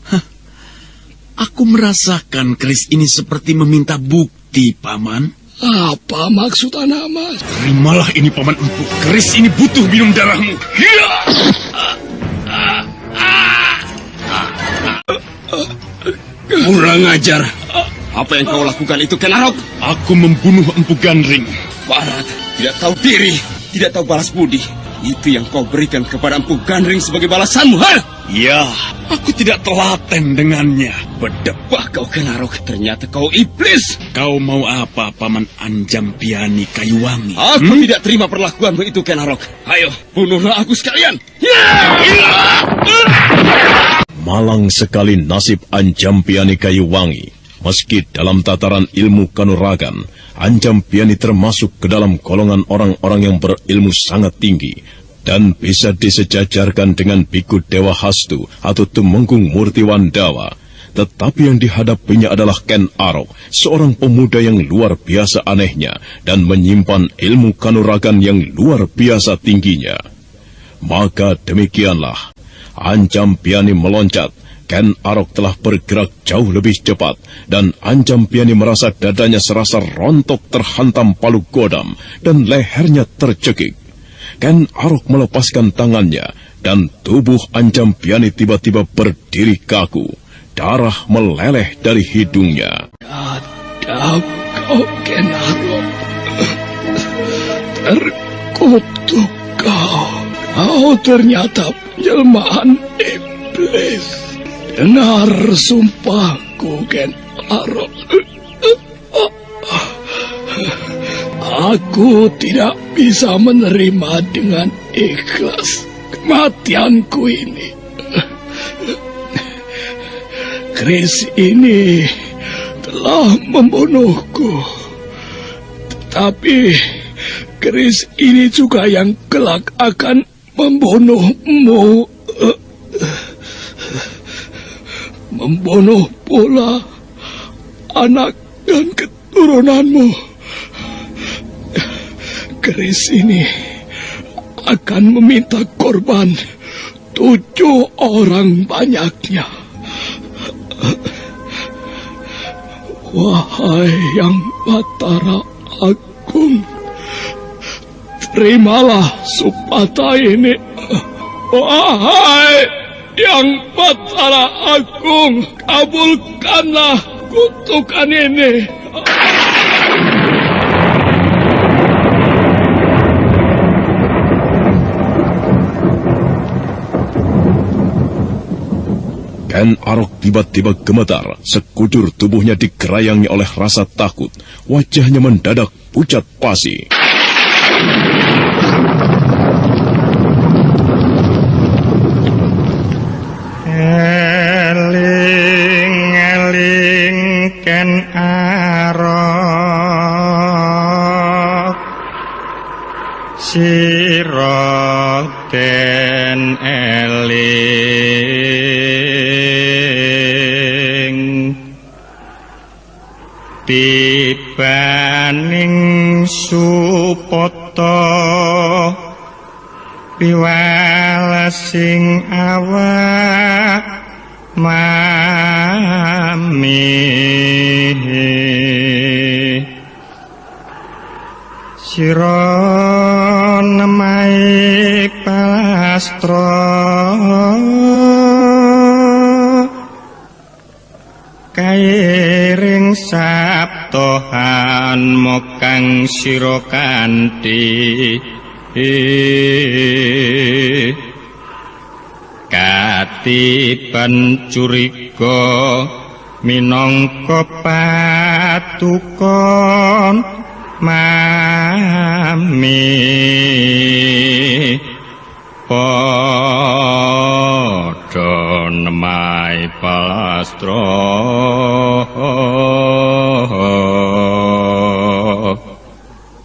Speaker 6: Aku merasakan keris ini seperti meminta bukti, Paman.
Speaker 5: Apa maksud anak mas?
Speaker 6: Terimalah ini, Paman Empu. Keris ini butuh minum darahmu.
Speaker 3: Kurang ajar. Apa yang kau lakukan itu, Ken Arok?
Speaker 6: Aku membunuh Empu Gandring.
Speaker 3: Barat, tidak tahu diri, tidak tahu balas budi. Itu yang kau berikan kepada Empu Gandring sebagai balasanmu, ha?
Speaker 6: Ya, aku tidak telaten dengannya.
Speaker 3: Berdebah kau, Ken Arok. Ternyata kau iblis.
Speaker 6: Kau mau apa, Paman Anjam Piani Kayuwangi?
Speaker 3: Aku tidak terima perlakuanmu itu, Ken Arok. Ayo, bunuhlah aku sekalian.
Speaker 1: Malang sekali nasib Anjam Piani Kayuwangi. Meski dalam tataran ilmu kanuragan, Anjam Piani termasuk ke dalam golongan orang-orang yang berilmu sangat tinggi dan bisa disejajarkan dengan Biku Dewa Hastu atau Tumenggung Murti Wandawa. Tetapi yang dihadapinya adalah Ken Arok, seorang pemuda yang luar biasa anehnya dan menyimpan ilmu kanuragan yang luar biasa tingginya. Maka demikianlah, Anjam Piani meloncat. Ken Arok telah bergerak jauh lebih cepat, dan Anjam Piani merasa dadanya serasa rontok terhantam palu godam, dan lehernya tercekik. Ken Arok melepaskan tangannya, dan tubuh Anjam Piani tiba-tiba berdiri kaku. Darah meleleh dari hidungnya.
Speaker 4: Ada kau, Ken Arok. Terkutuk kau. Kau ternyata penjelmaan iblis. Dengar sumpahku, Ken Arok. Aku tidak bisa menerima dengan ikhlas kematianku ini. Keris ini telah membunuhku. Tetapi keris ini juga yang kelak akan membunuhmu. Membunuh pula anak dan keturunanmu. Keris ini akan meminta korban 7 orang banyaknya. Wahai Yang Batara Agung, terimalah supata ini. Wahai Yang Batara Agung, kabulkanlah kutukan ini.
Speaker 1: Ken Arok tiba-tiba gemetar, sekujur tubuhnya digerayangi oleh rasa takut. Wajahnya mendadak pucat pasi.
Speaker 8: Eling-eling Ken Arok, sira den eling, tibaning supata piwalasing awak mami, sira nemaik palastra kairing sabtohan mokang sira kanthi katiban curiga minangka patukon mami, padha nemai palastra.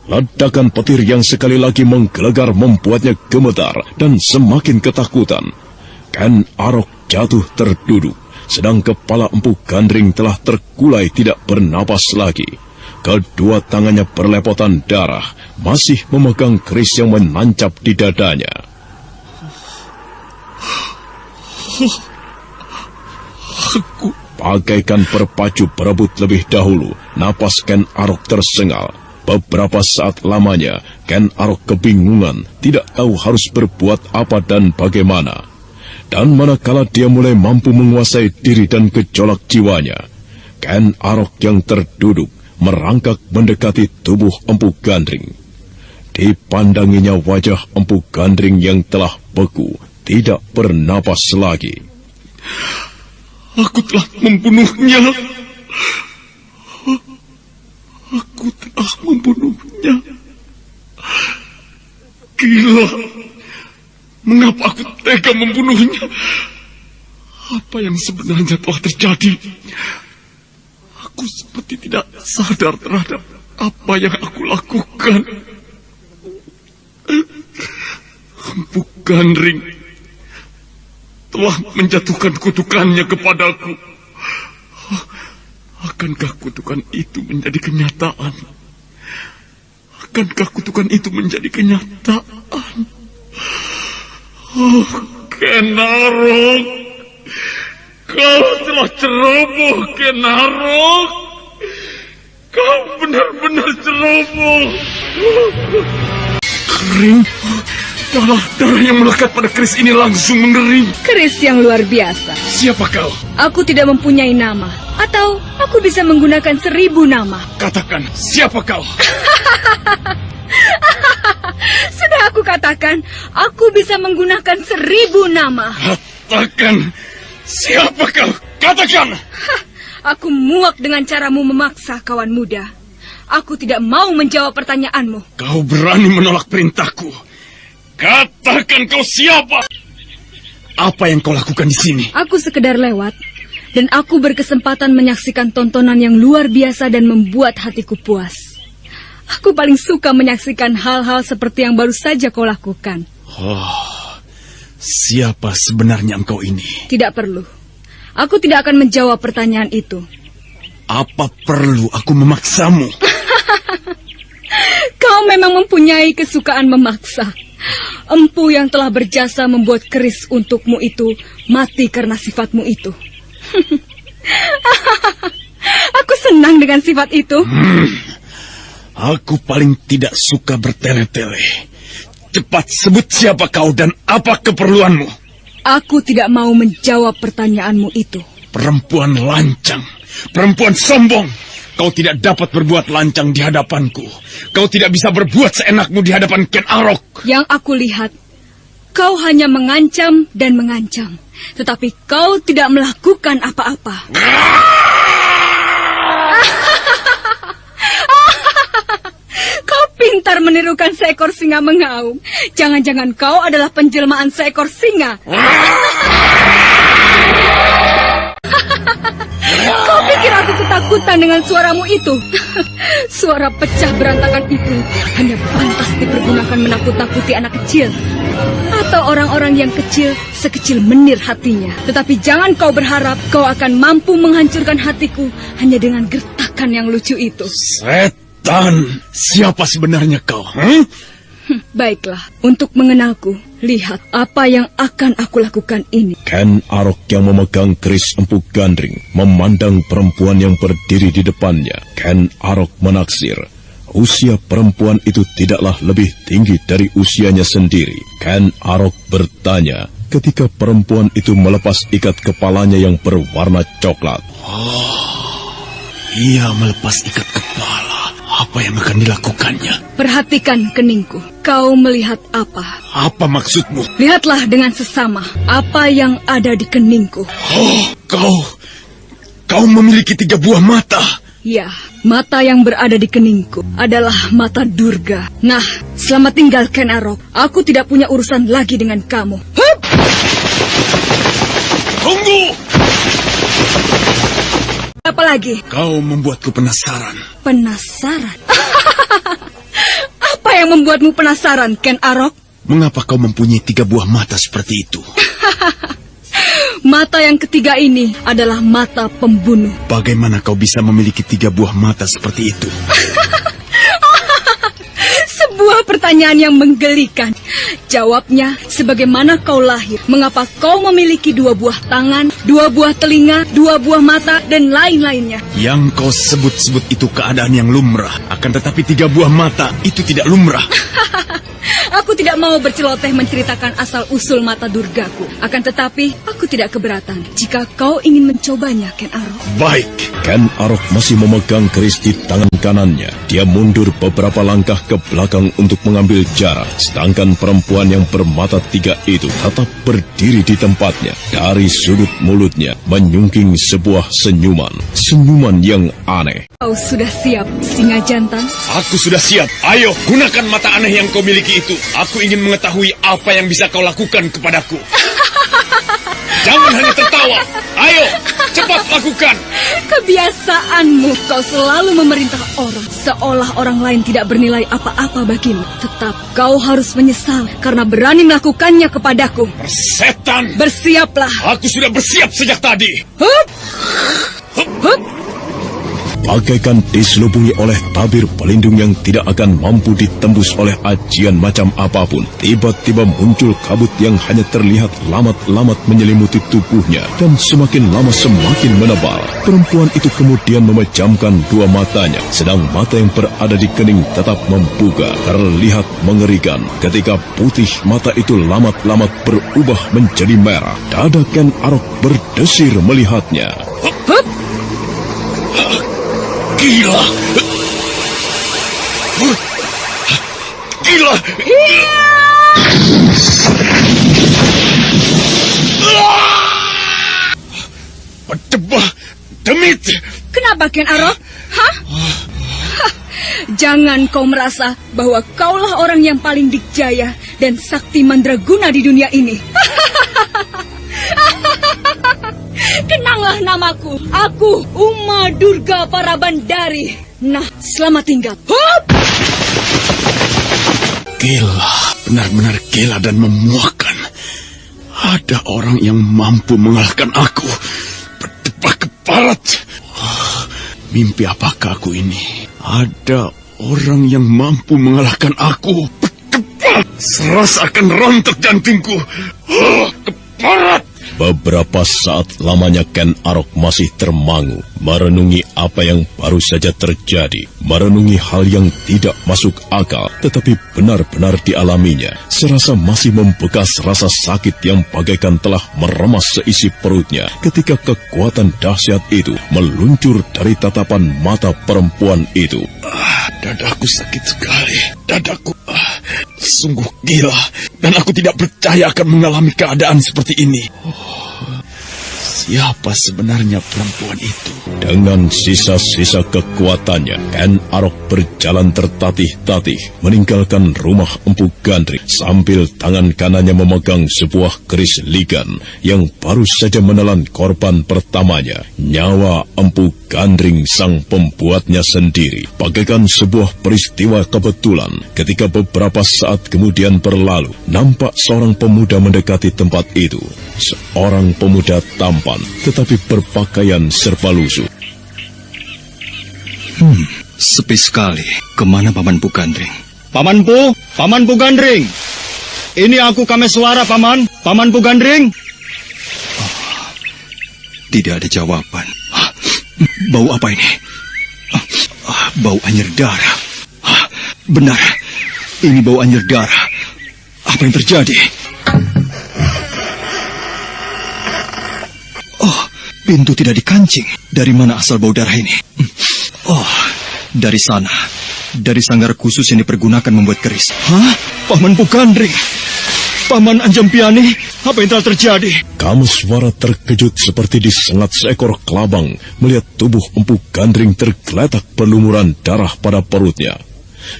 Speaker 1: Ledakan petir yang sekali lagi menggelegar membuatnya gemetar dan semakin ketakutan. Ken Arok jatuh terduduk, sedang kepala Empu Gandring telah terkulai tidak bernapas lagi. Kedua tangannya berlepotan darah, masih memegang keris yang menancap di dadanya. Bagaikan berpacu berebut lebih dahulu, napas Ken Arok tersengal. Beberapa saat lamanya, Ken Arok kebingungan, tidak tahu harus berbuat apa dan bagaimana. Dan manakala dia mulai mampu menguasai diri dan gejolak jiwanya, Ken Arok yang terduduk merangkak mendekati tubuh Empu Gandring. Dipandanginya wajah Empu Gandring yang telah beku, tidak bernapas lagi.
Speaker 6: Aku telah membunuhnya. Aku telah membunuhnya. Gila. Mengapa aku tega membunuhnya? Apa yang sebenarnya telah terjadi? Aku seperti tidak sadar terhadap apa yang aku lakukan. Empu Gandring telah menjatuhkan kutukannya kepadaku. Akankah kutukan itu menjadi kenyataan? Akankah kutukan itu menjadi kenyataan? Oh, Ken Arok, kau telah ceroboh, Ken Arok. Kau benar-benar ceroboh. Kering. Darah yang melekat pada keris ini langsung mengering.
Speaker 9: Keris yang luar biasa.
Speaker 6: Siapa kau?
Speaker 9: Aku tidak mempunyai nama. Atau aku bisa menggunakan 1000 nama.
Speaker 6: Katakan, siapa kau?
Speaker 9: Sudah aku katakan, aku bisa menggunakan 1000 nama.
Speaker 6: Katakan, siapa kau? Katakan!
Speaker 9: Aku muak dengan caramu memaksa, kawan muda. Aku tidak mau menjawab pertanyaanmu.
Speaker 6: Kau berani menolak perintahku. Katakan kau siapa? Apa yang kau lakukan di sini?
Speaker 9: Aku sekedar lewat, dan aku berkesempatan menyaksikan tontonan yang luar biasa dan membuat hatiku puas. Aku paling suka menyaksikan hal-hal seperti yang baru saja kau lakukan.
Speaker 6: Oh, siapa sebenarnya engkau ini?
Speaker 9: Tidak perlu. Aku tidak akan menjawab pertanyaan itu.
Speaker 6: Apa perlu aku memaksamu?
Speaker 9: Kau memang mempunyai kesukaan memaksa. Empu yang telah berjasa membuat keris untukmu itu mati karena sifatmu itu. Aku senang dengan sifat itu.
Speaker 6: Aku paling tidak suka bertele-tele. Cepat sebut siapa kau dan apa keperluanmu.
Speaker 9: Aku tidak mau menjawab pertanyaanmu itu.
Speaker 6: Perempuan lancang, perempuan sombong. Kau tidak dapat berbuat lancang di hadapanku. Kau tidak bisa berbuat seenakmu di hadapan Ken Arok.
Speaker 9: Yang aku lihat, kau hanya mengancam dan mengancam. Tetapi kau tidak melakukan apa-apa. Kau pintar menirukan seekor singa mengaum. Jangan-jangan kau adalah penjelmaan seekor singa. Kau pikir aku ketakutan dengan suaramu itu? Suara pecah berantakan itu hanya pantas dipergunakan menakut-nakuti anak kecil atau orang-orang yang kecil sekecil menir hatinya. Tetapi jangan kau berharap kau akan mampu menghancurkan hatiku hanya dengan gertakan yang lucu itu.
Speaker 6: Setan, siapa sebenarnya kau?
Speaker 9: Baiklah, untuk mengenalku, lihat apa yang akan aku lakukan ini.
Speaker 1: Ken Arok yang memegang keris Empu Gandring memandang perempuan yang berdiri di depannya. Ken Arok menaksir usia perempuan itu tidaklah lebih tinggi dari usianya sendiri. Ken Arok bertanya ketika perempuan itu melepas ikat kepalanya yang berwarna coklat.
Speaker 6: Ia melepas ikat kepala. Apa yang akan dilakukannya?
Speaker 9: Perhatikan keningku. Kau melihat apa?
Speaker 6: Apa maksudmu?
Speaker 9: Lihatlah dengan sesama apa yang ada di keningku.
Speaker 6: Oh, kau memiliki 3 buah mata.
Speaker 9: Ya, mata yang berada di keningku adalah mata Durga. Nah, selamat tinggal Ken Arok. Aku tidak punya urusan lagi dengan kamu. Hup!
Speaker 6: Tunggu!
Speaker 9: Apa lagi?
Speaker 6: Kau membuatku penasaran.
Speaker 9: Penasaran? Apa yang membuatmu penasaran, Ken Arok?
Speaker 6: Mengapa kau mempunyai 3 buah mata seperti itu?
Speaker 9: Mata yang ketiga ini adalah mata pembunuh.
Speaker 6: Bagaimana kau bisa memiliki 3 buah mata seperti itu?
Speaker 9: Sebuah pertanyaan yang menggelikan. Jawabnya, sebagaimana kau lahir, mengapa kau memiliki 2 buah tangan, 2 buah telinga, 2 buah mata, dan lain-lainnya.
Speaker 6: Yang kau sebut-sebut itu keadaan yang lumrah. Akan tetapi 3 buah mata itu tidak lumrah.
Speaker 9: Aku tidak mau berceloteh menceritakan asal-usul mata Durgaku. Akan tetapi, aku tidak keberatan jika kau ingin mencobanya, Ken Arok.
Speaker 6: Baik.
Speaker 1: Ken Arok masih memegang keris di tangan kanannya. Dia mundur beberapa langkah ke belakang untuk mengambil jarak. Sedangkan perempuan yang bermata 3 itu tetap berdiri di tempatnya. Dari sudut mulutnya menyungking sebuah senyuman. Senyuman yang aneh.
Speaker 9: Kau sudah siap, singa jantan?
Speaker 6: Aku sudah siap. Ayo, gunakan mata aneh yang kau miliki itu. Aku ingin mengetahui apa yang bisa kau lakukan kepadaku. Jangan hanya tertawa. Ayo, cepat lakukan.
Speaker 9: Kebiasaanmu, kau selalu memerintah orang, seolah orang lain tidak bernilai apa-apa bagimu. Tetap, kau harus menyesal karena berani melakukannya kepadaku.
Speaker 6: Setan!
Speaker 9: Bersiaplah.
Speaker 6: Aku sudah bersiap sejak tadi.
Speaker 9: Hup! Hup!
Speaker 1: Bagaikan diselubungi oleh tabir pelindung yang tidak akan mampu ditembus oleh ajian macam apapun. Tiba-tiba muncul kabut yang hanya terlihat lamat-lamat menyelimuti tubuhnya. Dan semakin lama semakin menebal. Perempuan itu kemudian memejamkan 2 matanya. Sedang mata yang berada di kening tetap membuka. Terlihat mengerikan ketika putih mata itu lamat-lamat berubah menjadi merah. Dada Ken Arok berdesir melihatnya.
Speaker 9: Hup!
Speaker 6: Gila! Gila! Berdebah! Demit!
Speaker 9: Kenapa, Ken Arok? Hah? Hah, jangan kau merasa bahwa kaulah orang yang paling dikjaya dan sakti mandraguna di dunia ini. Kenanglah namaku. Aku Uma Durga Parabandari. Nah, selamat tinggal. Hup!
Speaker 6: Gila, benar-benar gila dan memuakkan. Ada orang yang mampu mengalahkan aku. Berdebah keparat. Mimpi apakah aku ini? Ada orang yang mampu mengalahkan aku. Berdebah. Serasa akan rontok jantungku. Keparat.
Speaker 1: Beberapa saat lamanya Ken Arok masih termangu, merenungi apa yang baru saja terjadi, merenungi hal yang tidak masuk akal, tetapi benar-benar dialaminya. Serasa masih membekas rasa sakit yang bagaikan telah meremas seisi perutnya ketika kekuatan dahsyat itu meluncur dari tatapan mata perempuan itu.
Speaker 6: Dadaku sakit sekali. Dadaku sungguh gila. Dan aku tidak percaya akan mengalami keadaan seperti ini. Siapa sebenarnya perempuan itu?
Speaker 1: Dengan sisa-sisa kekuatannya, Ken Arok berjalan tertatih-tatih meninggalkan rumah Empu Gandring sambil tangan kanannya memegang sebuah keris ligan yang baru saja menelan korban pertamanya, nyawa Empu Gandring sang pembuatnya sendiri. Bagaikan sebuah peristiwa kebetulan, ketika beberapa saat kemudian berlalu, nampak seorang pemuda mendekati tempat itu. Seorang pemuda tampan, tetapi berpakaian serba lusuh.
Speaker 7: Sepi sekali. Kemana Paman Pu Gandring?
Speaker 8: Paman Pu Gandring. Ini aku Kameswara, Paman. Paman Pu Gandring.
Speaker 7: Tidak ada jawaban. Bau apa ini? Bau anyir darah. Benar, ini bau anyir darah. Apa yang terjadi? Pintu tidak dikancing. Dari mana asal bau darah ini? Dari sana. Dari sanggar khusus yang dipergunakan membuat keris. Hah? Paman Pu Gandring. Paman Anjampiani, apa yang telah terjadi?
Speaker 1: Kameswara terkejut seperti disengat seekor kelabang melihat tubuh Empu Gandring tergeletak berlumuran darah pada perutnya.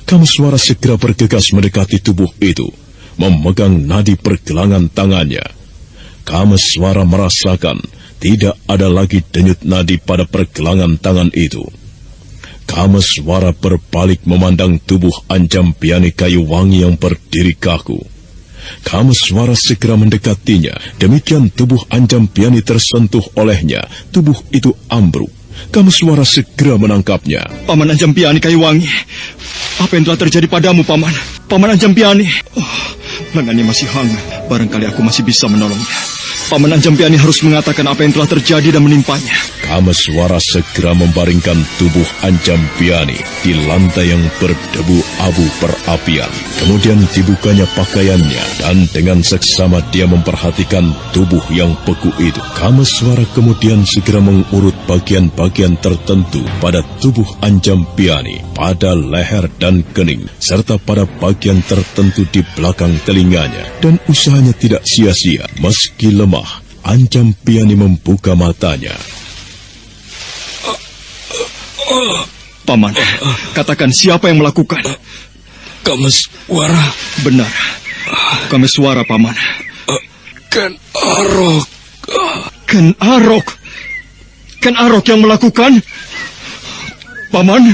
Speaker 1: Kameswara segera bergegas mendekati tubuh itu, memegang nadi pergelangan tangannya. Kameswara merasakan tidak ada lagi denyut nadi pada pergelangan tangan itu. Kameswara berbalik memandang tubuh Anjampiani Kayuwangi yang berdiri kaku. Kameswara segera mendekatinya, demikian tubuh Anjampiani tersentuh olehnya, tubuh itu ambruk. Kameswara segera menangkapnya.
Speaker 7: Paman Anjampiani Kayuwangi, apa yang telah terjadi padamu, Paman? Paman Anjampiani. Lengannya masih hangat, barangkali aku masih bisa menolongnya.
Speaker 8: Paman Anjampiani harus mengatakan apa yang telah terjadi dan menimpanya.
Speaker 1: Kameswara segera membaringkan tubuh Anjampiani di lantai yang berdebu abu perapian. Kemudian dibukanya pakaiannya dan dengan seksama dia memperhatikan tubuh yang beku itu. Kameswara kemudian segera mengurut bagian-bagian tertentu pada tubuh Anjampiani, pada leher dan kening, serta pada bagian tertentu di belakang telinganya. Dan usahanya tidak sia-sia. Meski lemah, Anjampiani membuka matanya.
Speaker 8: Paman, katakan siapa yang melakukan?
Speaker 3: Kameswara.
Speaker 8: Benar. Kameswara, Paman.
Speaker 3: Ken Arok.
Speaker 8: Ken Arok. Ken Arok yang melakukan? Paman.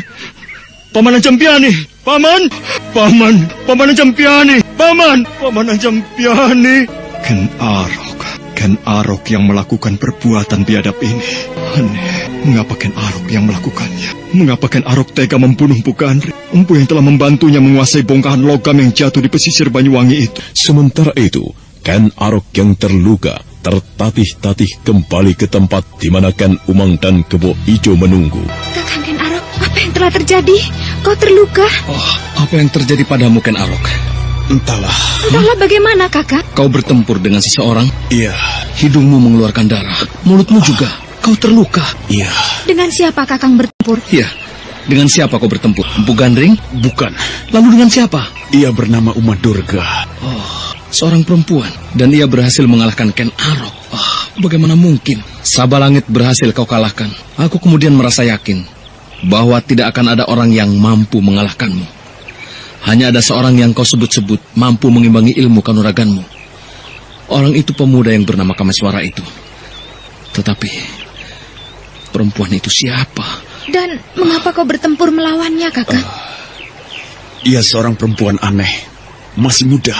Speaker 8: Paman Anjampiani. Paman. Paman Anjampiani. Paman Anjampiani. Ken Arok. Ken Arok yang melakukan perbuatan biadab ini. Aneh, mengapa Ken Arok yang melakukannya? Mengapa Ken Arok tega membunuh Empu Gandring? Empu yang telah membantunya menguasai bongkahan logam yang jatuh di pesisir Banyuwangi itu.
Speaker 1: Sementara itu, Ken Arok yang terluka tertatih-tatih kembali ke tempat di mana Ken Umang dan Kebo Ijo menunggu.
Speaker 2: Kakang Ken Arok, apa yang telah terjadi? Kau terluka?
Speaker 7: Oh, apa yang terjadi padamu, Ken Arok?
Speaker 6: Entahlah.
Speaker 2: Entahlah bagaimana, kakak?
Speaker 7: Kau bertempur dengan seseorang?
Speaker 6: Iya.
Speaker 7: Hidungmu mengeluarkan darah. Mulutmu juga. Kau terluka.
Speaker 6: Iya.
Speaker 2: Dengan siapa kakang bertempur?
Speaker 7: Iya. Dengan siapa kau bertempur? Empu Gandring?
Speaker 6: Bukan.
Speaker 7: Lalu dengan siapa?
Speaker 6: Ia bernama Uma Durga.
Speaker 7: Oh, seorang perempuan. Dan ia berhasil mengalahkan Ken Arok. Oh, bagaimana mungkin? Sabalangit berhasil kau kalahkan. Aku kemudian merasa yakin bahwa tidak akan ada orang yang mampu mengalahkanmu. Hanya ada seorang yang kau sebut-sebut mampu mengimbangi ilmu kanuraganmu. Orang itu pemuda yang bernama Kameswara itu. Tetapi perempuan itu siapa?
Speaker 2: Dan mengapa kau bertempur melawannya, kakak?
Speaker 6: Ia seorang perempuan aneh. Masih muda.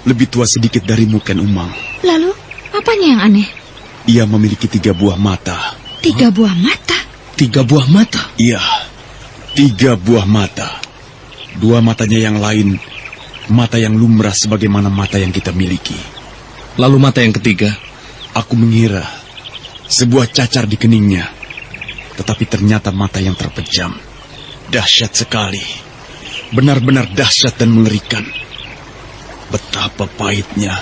Speaker 6: Lebih tua sedikit darimu, Ken Umang.
Speaker 2: Lalu, apanya yang aneh?
Speaker 6: Ia memiliki 3 buah mata.
Speaker 2: 3 buah mata?
Speaker 7: 3 buah mata?
Speaker 6: Iya, 3 buah mata. 2 matanya yang lain, mata yang lumrah sebagaimana mata yang kita miliki.
Speaker 7: Lalu mata yang ketiga?
Speaker 6: Aku mengira sebuah cacar di keningnya, tetapi ternyata mata yang terpejam. Dahsyat sekali, benar-benar dahsyat dan mengerikan. Betapa pahitnya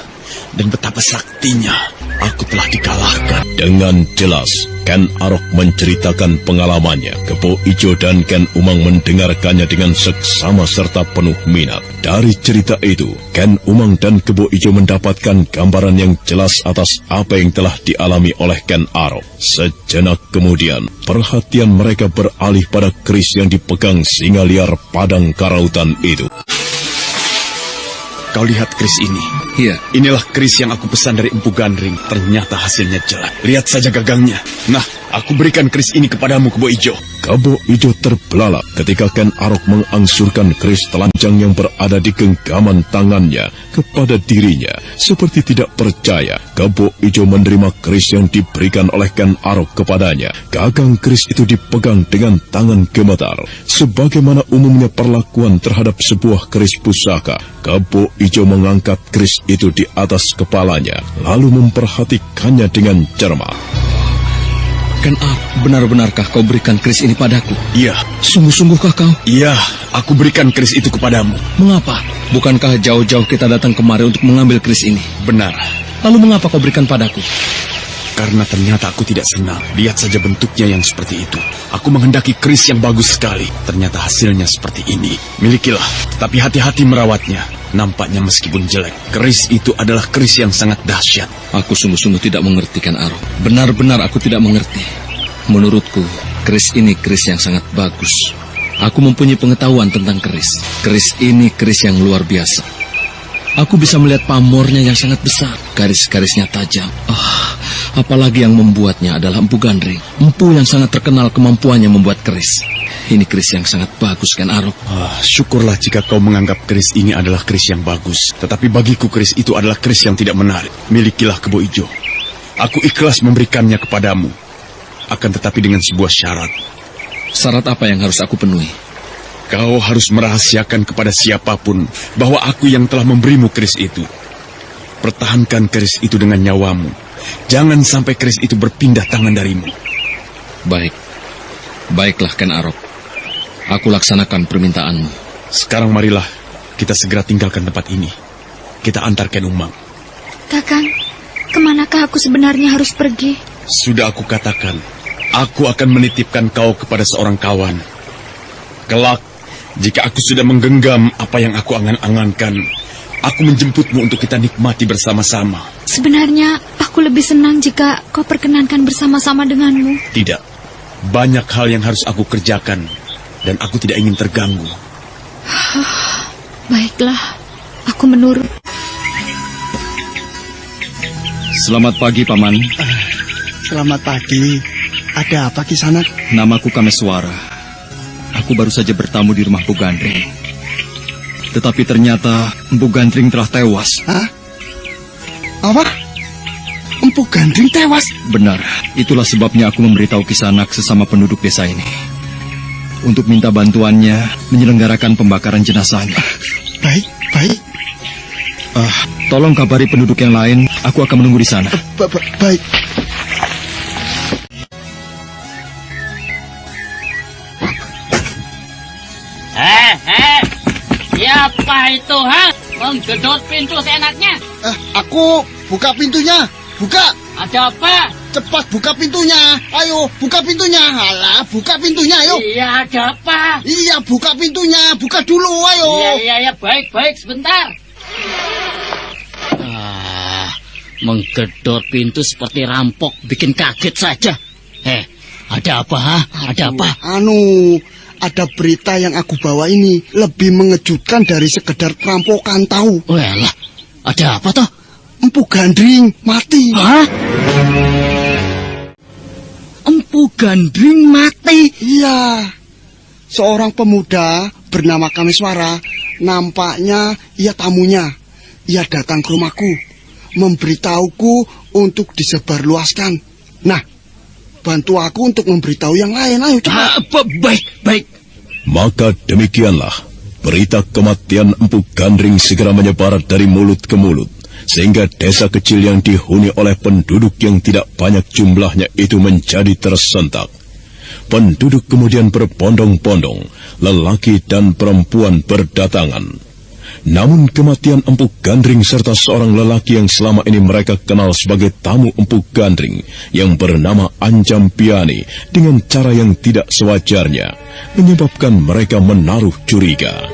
Speaker 6: dan betapa saktinya aku telah dikalahkan.
Speaker 1: Dengan jelas, Ken Arok menceritakan pengalamannya. Kebo Ijo dan Ken Umang mendengarkannya dengan seksama serta penuh minat. Dari cerita itu, Ken Umang dan Kebo Ijo mendapatkan gambaran yang jelas atas apa yang telah dialami oleh Ken Arok. Sejenak kemudian, perhatian mereka beralih pada keris yang dipegang singa liar padang karautan itu.
Speaker 6: Kau lihat keris ini?
Speaker 7: Iya.
Speaker 6: Inilah keris yang aku pesan dari Empu Gandring. Ternyata hasilnya jelek. Lihat saja gagangnya. Nah, aku berikan keris ini kepadamu, Kebo Ijo.
Speaker 1: Kebo Ijo terbelalak ketika Ken Arok mengangsurkan keris telanjang yang berada di genggaman tangannya kepada dirinya. Seperti tidak percaya, Kebo Ijo menerima keris yang diberikan oleh Ken Arok kepadanya. Gagang keris itu dipegang dengan tangan gemetar. Sebagaimana umumnya perlakuan terhadap sebuah keris pusaka, Kebo Ijo mengangkat keris itu di atas kepalanya, lalu memperhatikannya dengan cermat.
Speaker 7: Ken Arok, benar-benarkah kau berikan keris ini padaku?
Speaker 6: Iya.
Speaker 7: Sungguh-sungguhkah kau?
Speaker 6: Iya, aku berikan keris itu kepadamu.
Speaker 7: Mengapa? Bukankah jauh-jauh kita datang kemari untuk mengambil keris ini?
Speaker 6: Benar.
Speaker 7: Lalu mengapa kau berikan padaku?
Speaker 6: Karena ternyata aku tidak senang. Lihat saja bentuknya yang seperti itu. Aku menghendaki keris yang bagus sekali. Ternyata hasilnya seperti ini. Milikilah, tapi hati-hati merawatnya. Nampaknya meskipun jelek, keris itu adalah keris yang sangat dahsyat.
Speaker 7: Aku sungguh-sungguh tidak mengerti, Ken Arok. Benar-benar aku tidak mengerti. Menurutku, keris ini keris yang sangat bagus. Aku mempunyai pengetahuan tentang keris. Keris ini keris yang luar biasa. Aku bisa melihat pamornya yang sangat besar. Garis-garisnya tajam. Apalagi yang membuatnya adalah Empu Gandring. Empu yang sangat terkenal kemampuannya membuat keris. Ini keris yang sangat bagus, Ken Arok.
Speaker 6: Syukurlah jika kau menganggap keris ini adalah keris yang bagus. Tetapi bagiku keris itu adalah keris yang tidak menarik. Milikilah, Kebo Ijo. Aku ikhlas memberikannya kepadamu. Akan tetapi dengan sebuah syarat.
Speaker 7: Syarat apa yang harus aku penuhi?
Speaker 6: Kau harus merahasiakan kepada siapapun bahwa aku yang telah memberimu keris itu. Pertahankan keris itu dengan nyawamu. Jangan sampai keris itu berpindah tangan darimu.
Speaker 7: Baik. Baiklah, Ken Arok. Aku laksanakan permintaanmu.
Speaker 6: Sekarang marilah kita segera tinggalkan tempat ini. Kita antar Ken Umang.
Speaker 2: Kakang, kemanakah aku sebenarnya harus pergi?
Speaker 6: Sudah aku katakan, aku akan menitipkan kau kepada seorang kawan. Kelak, jika aku sudah menggenggam apa yang aku angan-angankan, aku menjemputmu untuk kita nikmati bersama-sama.
Speaker 2: Sebenarnya aku lebih senang jika kau perkenankan bersama-sama denganmu.
Speaker 6: Tidak, banyak hal yang harus aku kerjakan, dan aku tidak ingin terganggu.
Speaker 2: Baiklah, aku menurut.
Speaker 8: Selamat pagi, Paman.
Speaker 10: Selamat pagi. Ada apa, Kisanak?
Speaker 8: Namaku Kameswara. Aku baru saja bertamu di rumah Empu Gandring. Tetapi ternyata Empu Gandring telah tewas.
Speaker 10: Hah? Apa? Empu Gandring tewas?
Speaker 8: Benar, itulah sebabnya aku memberitahu Kisanak sesama penduduk desa ini. Untuk minta bantuannya menyelenggarakan pembakaran jenazahnya.
Speaker 10: Baik, baik.
Speaker 8: Tolong kabari penduduk yang lain, aku akan menunggu di sana.
Speaker 10: Baik.
Speaker 11: Siapa itu, ha? Menggedot pintu seenaknya.
Speaker 10: Aku buka pintunya. Buka.
Speaker 11: Ada apa?
Speaker 10: Cepat buka pintunya. Ayo, buka pintunya. Alah, buka pintunya, ayo.
Speaker 11: Iya, ada apa?
Speaker 10: Iya, buka pintunya. Buka dulu, ayo.
Speaker 11: Iya, baik, sebentar. Menggedor pintu seperti rampok, bikin kaget saja. Ada apa, ha? Ada apa?
Speaker 10: Ada berita yang aku bawa ini lebih mengejutkan dari sekedar perampokan, tahu?
Speaker 11: Walah, ada apa toh?
Speaker 10: Empu Gandring mati.
Speaker 11: Hah? Empu Gandring mati?
Speaker 10: Iya. Seorang pemuda bernama Kameswara, nampaknya ia tamunya. Ia datang ke rumahku, memberitahuku untuk disebarluaskan. Nah, bantu aku untuk memberitahu yang lain. Ayo cepat.
Speaker 11: Baik.
Speaker 1: Maka demikianlah, berita kematian Empu Gandring segera menyebar dari mulut ke mulut, sehingga desa kecil yang dihuni oleh penduduk yang tidak banyak jumlahnya itu menjadi tersentak. Penduduk kemudian berbondong-bondong, lelaki dan perempuan berdatangan. Namun kematian Empu Gandring serta seorang lelaki yang selama ini mereka kenal sebagai tamu Empu Gandring yang bernama Anjam Piani dengan cara yang tidak sewajarnya menyebabkan mereka menaruh curiga.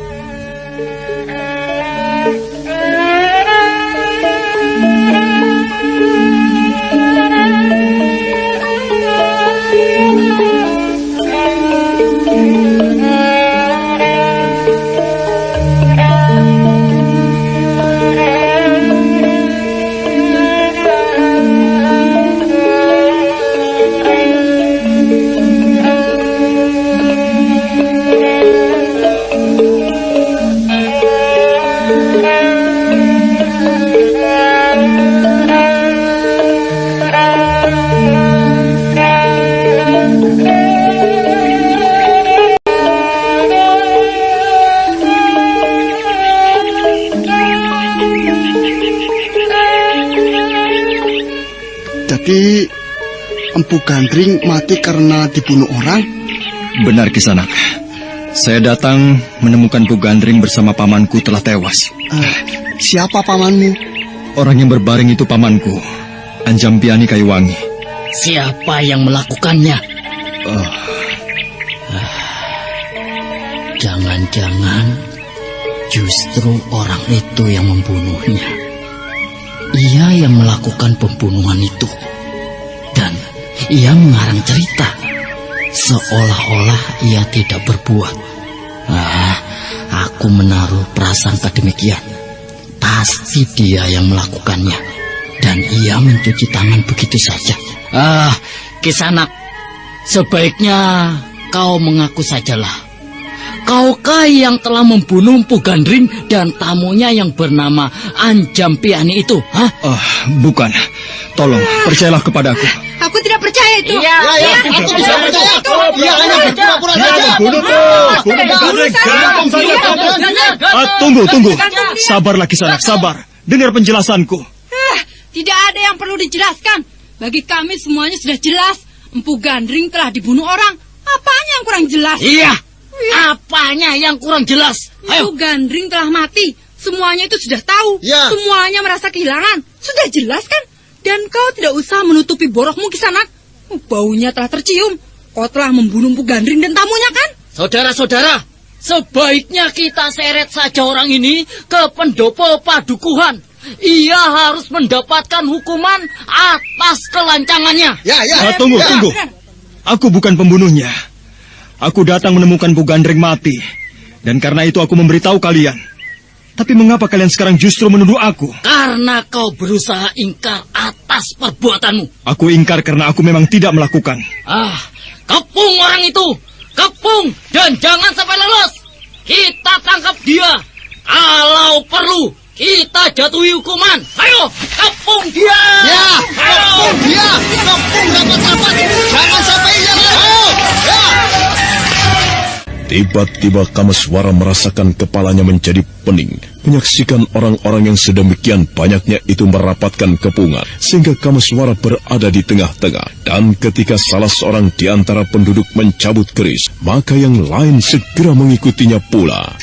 Speaker 10: Jadi Empu Gandring mati karena dibunuh orang?
Speaker 8: Benar, Kisanak. Saya datang menemukan Empu Gandring bersama pamanku telah tewas.
Speaker 10: Siapa pamanmu?
Speaker 8: Orang yang berbaring itu pamanku, Anjam Piani Kayuwangi.
Speaker 11: Siapa yang melakukannya? Jangan-jangan justru orang itu yang membunuhnya. Ia yang melakukan pembunuhan itu. Dan ia mengarang cerita seolah-olah ia tidak berbuat. Aku menaruh prasangka demikian. Pasti dia yang melakukannya. Dan ia mencuci tangan begitu saja. Kisanak, sebaiknya kau mengaku sajalah. Kaukah yang telah membunuh Empu Gandring dan tamunya yang bernama Anjam Piani itu?
Speaker 8: Bukan. Tolong, percayalah kepadaku.
Speaker 9: Aku tidak percaya itu.
Speaker 11: Iya,
Speaker 10: aku bisa percaya itu. Iya, hanya berpura-pura saja.
Speaker 8: Tunggu. Sabarlah, Kisanak, sabar. Dengar penjelasanku.
Speaker 9: tidak ada yang perlu dijelaskan. Bagi kami semuanya sudah jelas. Empu Gandring telah dibunuh orang. Apanya yang kurang jelas?
Speaker 11: Iya, apanya yang kurang jelas?
Speaker 9: Empu Gandring telah mati. Semuanya itu sudah tahu.
Speaker 10: Ya.
Speaker 9: Semuanya merasa kehilangan. Sudah jelas kan? Dan kau tidak usah menutupi borokmu, Kisanak. Baunya telah tercium. Kau telah membunuh Empu Gandring dan tamunya kan?
Speaker 11: Saudara-saudara, sebaiknya kita seret saja orang ini ke pendopo padukuhan. Ia harus mendapatkan hukuman atas kelancangannya.
Speaker 8: Tunggu. Aku bukan pembunuhnya. Aku datang menemukan Bu Gandring mati. Dan karena itu aku memberitahu kalian. Tapi mengapa kalian sekarang justru menuduh aku?
Speaker 11: Karena kau berusaha ingkar atas perbuatanmu.
Speaker 8: Aku ingkar karena aku memang tidak melakukan.
Speaker 11: Kepung orang itu. Kepung dan jangan sampai lolos. Kita tangkap dia. Kalau perlu, kita jatuhi hukuman. Ayo, kepung dia.
Speaker 10: Ya, kepung dia. Kepung dapat. Jangan sampai ia lari. Ya.
Speaker 1: Tiba-tiba Kameswara merasakan kepalanya menjadi pening, menyaksikan orang-orang yang sedemikian banyaknya itu merapatkan kepungan, sehingga Kameswara berada di tengah-tengah. Dan ketika salah seorang di antara penduduk mencabut keris, maka yang lain segera mengikutinya pula.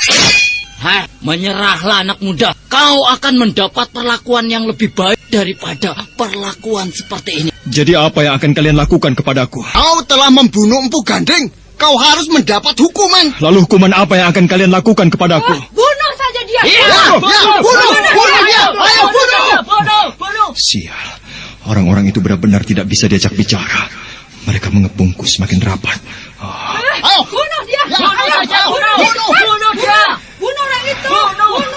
Speaker 11: Menyerahlah anak muda. Kau akan mendapat perlakuan yang lebih baik daripada perlakuan seperti ini.
Speaker 8: Jadi apa yang akan kalian lakukan kepadaku?
Speaker 10: Kau telah membunuh Empu Gandring. Kau harus mendapat hukuman.
Speaker 8: Lalu hukuman apa yang akan kalian lakukan kepadaku?
Speaker 9: Bunuh saja dia.
Speaker 10: Bunuh dia. Ayo bunuh.
Speaker 8: Sial, orang-orang itu benar-benar tidak bisa diajak bicara. Mereka mengepungku semakin rapat.
Speaker 10: Ayo.
Speaker 9: Bunuh dia.
Speaker 10: Bunuh dia.
Speaker 9: Bunuh orang itu.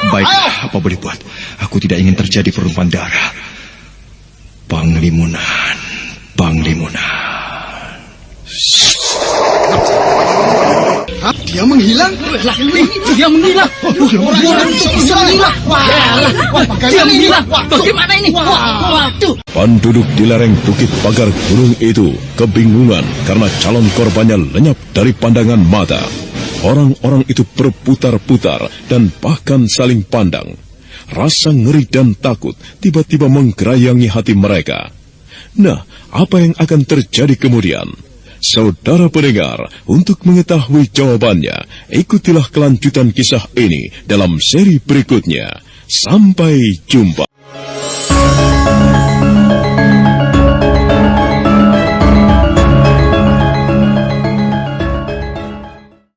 Speaker 8: Baiklah, apa boleh buat? Aku tidak ingin terjadi pertumpahan darah. Panglimunan.
Speaker 10: Dia menghilang.
Speaker 11: Dia menghilang. Dia menghilang. Bagaimana ini? Waduh.
Speaker 1: Penduduk di lereng Bukit Pagar Gunung itu kebingungan karena calon korbannya lenyap dari pandangan mata. Orang-orang itu berputar-putar dan bahkan saling pandang. Rasa ngeri dan takut tiba-tiba menggerayangi hati mereka. Nah, apa yang akan terjadi kemudian? Saudara pendengar, untuk mengetahui jawabannya, ikutilah kelanjutan kisah ini dalam seri berikutnya. Sampai jumpa.